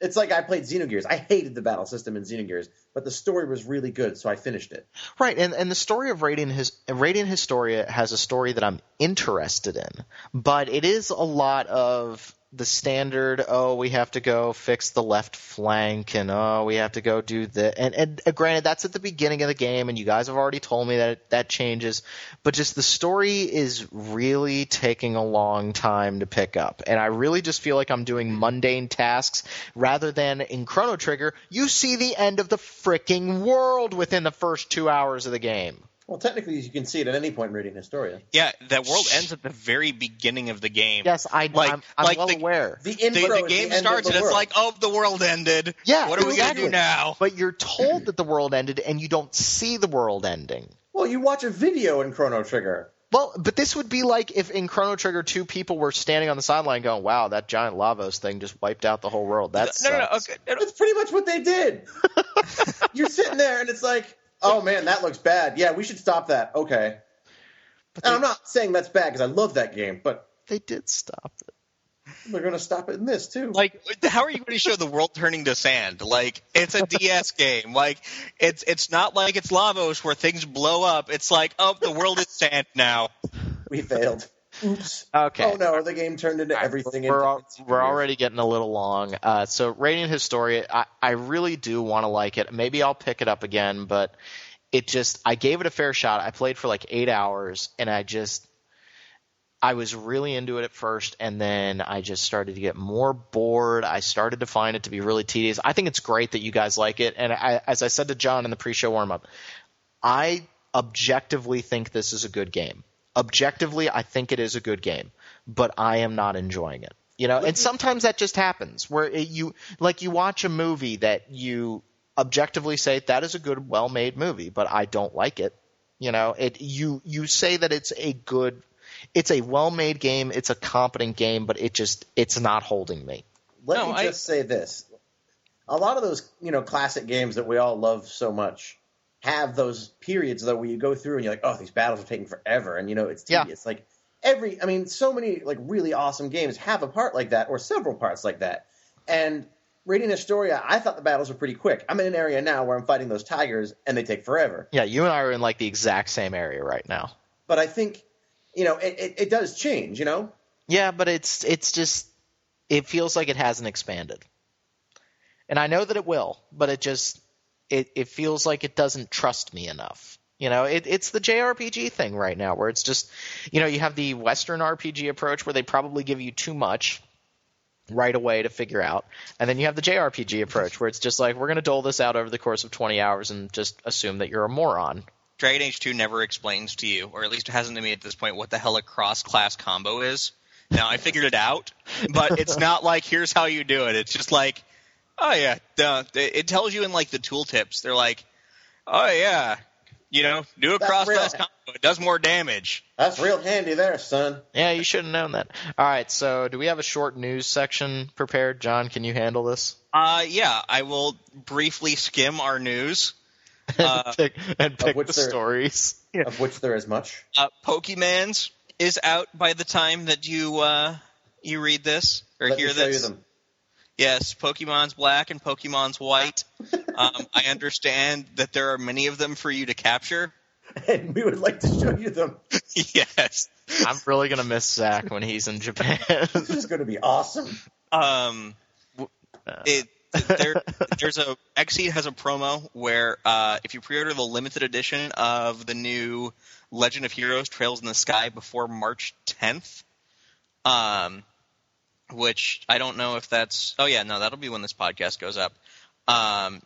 it's like I played Xenogears. I hated the battle system in Xenogears, but the story was really good, so I finished it. Right, and the story of Radiant Historia has a story that I'm interested in, but it is a lot of the standard, we have to go fix the left flank, and we have to go do the and granted, that's at the beginning of the game, and you guys have already told me that changes, but just the story is really taking a long time to pick up, and I really just feel like I'm doing mundane tasks rather than in Chrono Trigger, you see the end of the freaking world within the first 2 hours of the game. Well, technically, you can see it at any point in reading Historia. Yeah, that world ends at the very beginning of the game. Yes, I'm well aware. The intro The game is the starts end and of the it's world. like, oh, the world ended. Yeah, What are we going to exactly. do now? But you're told that the world ended, and you don't see the world ending. Well, you watch a video in Chrono Trigger. Well, but this would be like if in Chrono Trigger 2 people were standing on the sideline going, wow, that giant Lavos thing just wiped out the whole world. That No. sucks. Okay. That's pretty much what they did. You're sitting there, and it's like, oh, man, that looks bad. Yeah, we should stop that. Okay. And I'm not saying that's bad because I love that game, but They did stop it. they're going to stop it in this, too. Like, how are you going to show the world turning to sand? Like, it's a DS game. Like, it's not like it's Lavos where things blow up. It's like, oh, the world is sand now. We failed. Oops. Okay. Oh, no, the game turned into everything. We're already getting a little long. So Radiant Historia, I really do want to like it. Maybe I'll pick it up again, but I gave it a fair shot. I played for like 8 hours, and I was really into it at first, and then I just started to get more bored. I started to find it to be really tedious. I think it's great that you guys like it, and as I said to John in the pre-show warm-up, I objectively think this is a good game. Objectively, I think it is a good game, but I am not enjoying it. And sometimes that just happens, where you watch a movie that you objectively say that is a good, well-made movie, but I don't like it. You say that it's a well-made game, it's a competent game, but it's not holding me. Let me just say this. A lot of those, classic games that we all love so much have those periods, though, where you go through and you're like, oh, these battles are taking forever, and, it's tedious. Yeah. Like, so many, like, really awesome games have a part like that, or several parts like that. And Radiant Historia, I thought the battles were pretty quick. I'm in an area now where I'm fighting those tigers, and they take forever. Yeah, you and I are in, like, the exact same area right now. But I think, it does change, Yeah, but it's just it feels like it hasn't expanded. And I know that it will, but it feels like it doesn't trust me enough. It's the JRPG thing right now, where it's just, you have the Western RPG approach where they probably give you too much right away to figure out. And then you have the JRPG approach where it's just like, we're going to dole this out over the course of 20 hours and just assume that you're a moron. Dragon Age 2 never explains to you, or at least it hasn't to me at this point, what the hell a cross-class combo is. Now, I figured it out, but it's not like, here's how you do it. It's just like, oh, yeah. It tells you in, like, the tooltips. They're like, oh, yeah, do a cross-class combo. It does more damage. That's real handy there, son. Yeah, you should have known that. All right, so do we have a short news section prepared? John, can you handle this? Yeah, I will briefly skim our news. Pick the stories. Of which there is much. Pokemans is out by the time that you read this or Let hear me show this. You them. Yes, Pokemon's Black and Pokemon's White. I understand that there are many of them for you to capture. And we would like to show you them. Yes. I'm really going to miss Zach when he's in Japan. This is going to be awesome. There's a Xseed has a promo where if you pre-order the limited edition of the new Legend of Heroes Trails in the Sky before March 10th, which I don't know if that's – oh, yeah, no, that'll be when this podcast goes up.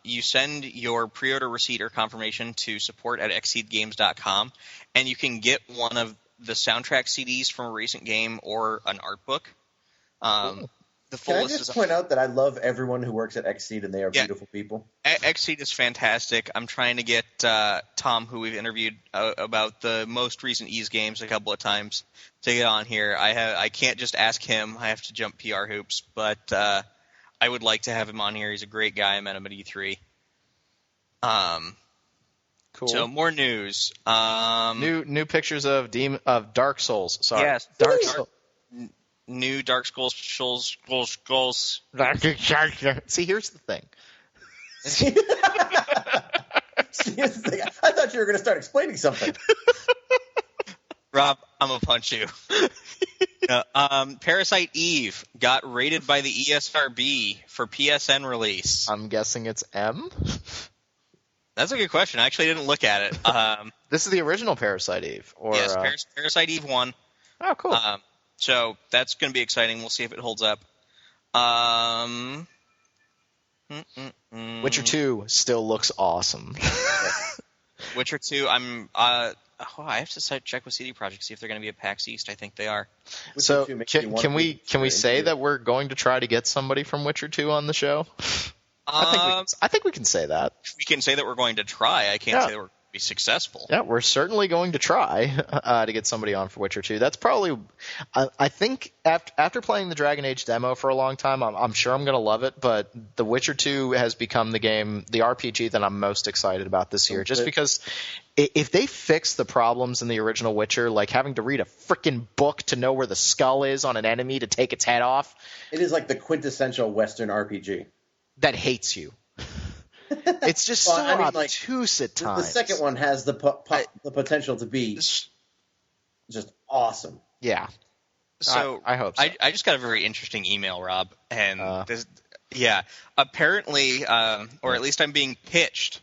You send your pre-order receipt or confirmation to support@xseedgames.com, and you can get one of the soundtrack CDs from a recent game or an art book. The full Can I list just is point out that I love everyone who works at Xseed, and they are beautiful people. Xseed is fantastic. I'm trying to get Tom, who we've interviewed about the most recent Ys games a couple of times, to get on here. I can't just ask him. I have to jump PR hoops, but I would like to have him on here. He's a great guy. I met him at E3. Cool. So more news. New pictures of Dark Souls. Sorry. Yes, Dark Souls. New Dark Souls. See, here's the thing. See, here's the thing. I thought you were going to start explaining something. Rob, I'm going to punch you. Parasite Eve got rated by the ESRB for PSN release. I'm guessing it's M? That's a good question. I actually didn't look at it. This is the original Parasite Eve. Yes, Parasite Eve 1. Oh, cool. So that's going to be exciting. We'll see if it holds up. Witcher 2 still looks awesome. Witcher 2, I have to check with CD Projekt, see if they're going to be at PAX East. I think they are. So can we say that we're going to try to get somebody from Witcher 2 on the show? I think we can say that. We can say that we're going to try. I can't say that we're going to be successful. Yeah, we're certainly going to try to get somebody on for Witcher 2. That's probably, I think, after playing the Dragon Age demo for a long time, I'm sure I'm going to love it, but The Witcher 2 has become the RPG that I'm most excited about this year, just because if they fix the problems in the original Witcher, like having to read a freaking book to know where the skull is on an enemy to take its head off. It is like the quintessential Western RPG. That hates you. It's just so obtuse at times. The second one has the potential to be just awesome. Yeah. So I hope so. I just got a very interesting email, Rob, and apparently, or at least I'm being pitched.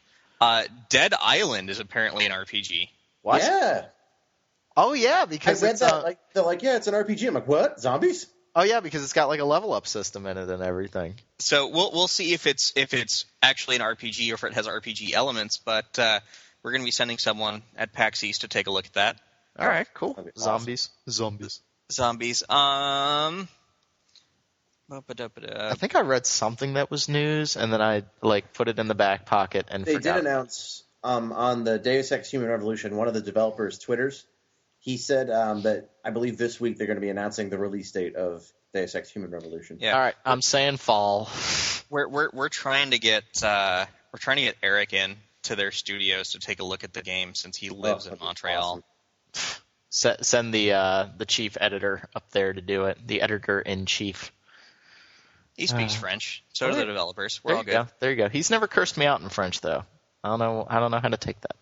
Dead Island is apparently an RPG. What? Yeah. Oh yeah, because I read that. They're like, yeah, it's an RPG. I'm like, what? Zombies? Oh yeah, because it's got like a level up system in it and everything. So we'll see if it's actually an RPG or if it has RPG elements. But we're going to be sending someone at PAX East to take a look at that. All right, cool. Zombies. Zombies. I think I read something that was news, and then I put it in the back pocket and they forgot. Did announce on the Deus Ex Human Revolution, one of the developers' Twitters. He said that I believe this week they're going to be announcing the release date of Deus Ex Human Revolution. Yeah. All right, I'm saying fall. We're trying to get Eric in to their studios to take a look at the game since he lives in Montreal. Awesome. Send the chief editor up there to do it. The editor in chief. He speaks French. So do the developers. We're all good. There you go. He's never cursed me out in French though. I don't know how to take that.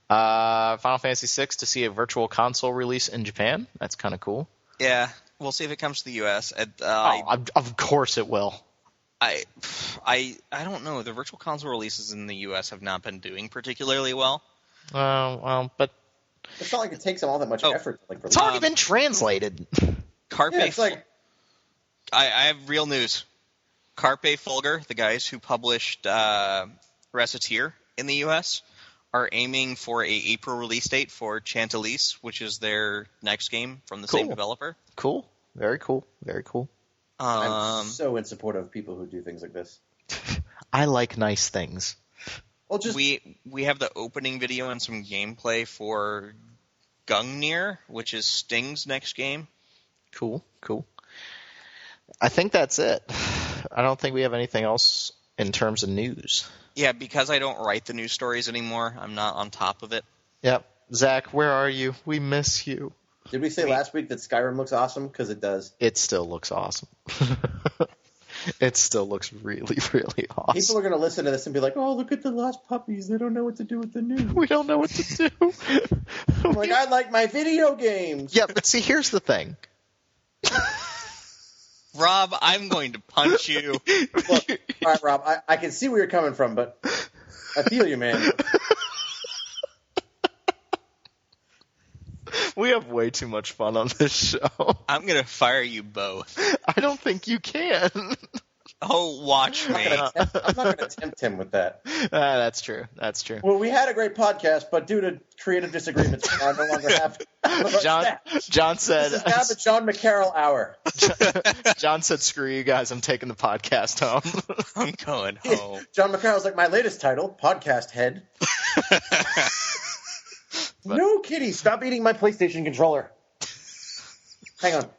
Final Fantasy VI to see a virtual console release in Japan. That's kind of cool. Yeah, we'll see if it comes to the U.S. Of course it will. I don't know. The virtual console releases in the U.S. have not been doing particularly well. But it's not like it takes them all that much effort. It's already been translated. Carpe. Yeah, it's like I have real news. Carpe Fulgur, the guys who published Reciteer in the U.S., are aiming for a April release date for Chantilly's, which is their next game from the same developer. Cool. Very cool. Very cool. I'm so in support of people who do things like this. I like nice things. Well, we have the opening video and some gameplay for Gungnir, which is Sting's next game. Cool. I think that's it. I don't think we have anything else in terms of news. Yeah, because I don't write the news stories anymore, I'm not on top of it. Yep. Zach, where are you? We miss you. Did we say last week that Skyrim looks awesome? Because it does. It still looks awesome. It still looks really, really awesome. People are going to listen to this and be like, oh, look at the lost puppies. They don't know what to do with the news. We don't know what to do. I'm like, I like my video games. Yeah, but see, here's the thing. Rob, I'm going to punch you. Look, all right, Rob, I can see where you're coming from, but I feel you, man. We have way too much fun on this show. I'm going to fire you both. I don't think you can. Oh, watch me. I'm not going to tempt him with that. That's true. Well, we had a great podcast, but due to creative disagreements, I no longer have. John said. This is now the John McCarroll hour. John said, "Screw you guys. I'm taking the podcast home." I'm going home. John McCarroll's like, my latest title, podcast head. No, kitty, stop eating my PlayStation controller. Hang on.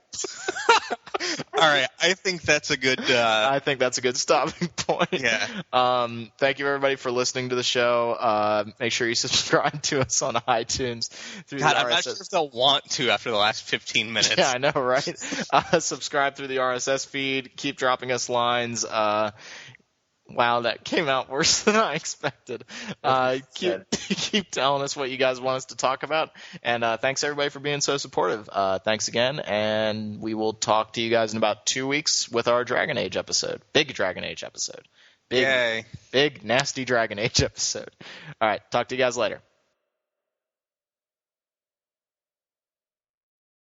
All right, I think that's a good. I think that's a good stopping point. Yeah. Thank you everybody for listening to the show. Make sure you subscribe to us on iTunes. God, I'm not sure if they'll want to after the last 15 minutes. Yeah, I know, right? Subscribe through the RSS feed. Keep dropping us lines. Wow, that came out worse than I expected. Keep telling us what you guys want us to talk about. And thanks, everybody, for being so supportive. Thanks again, and we will talk to you guys in about 2 weeks with our Dragon Age episode. Big Dragon Age episode. Yay. Big, nasty Dragon Age episode. All right, talk to you guys later.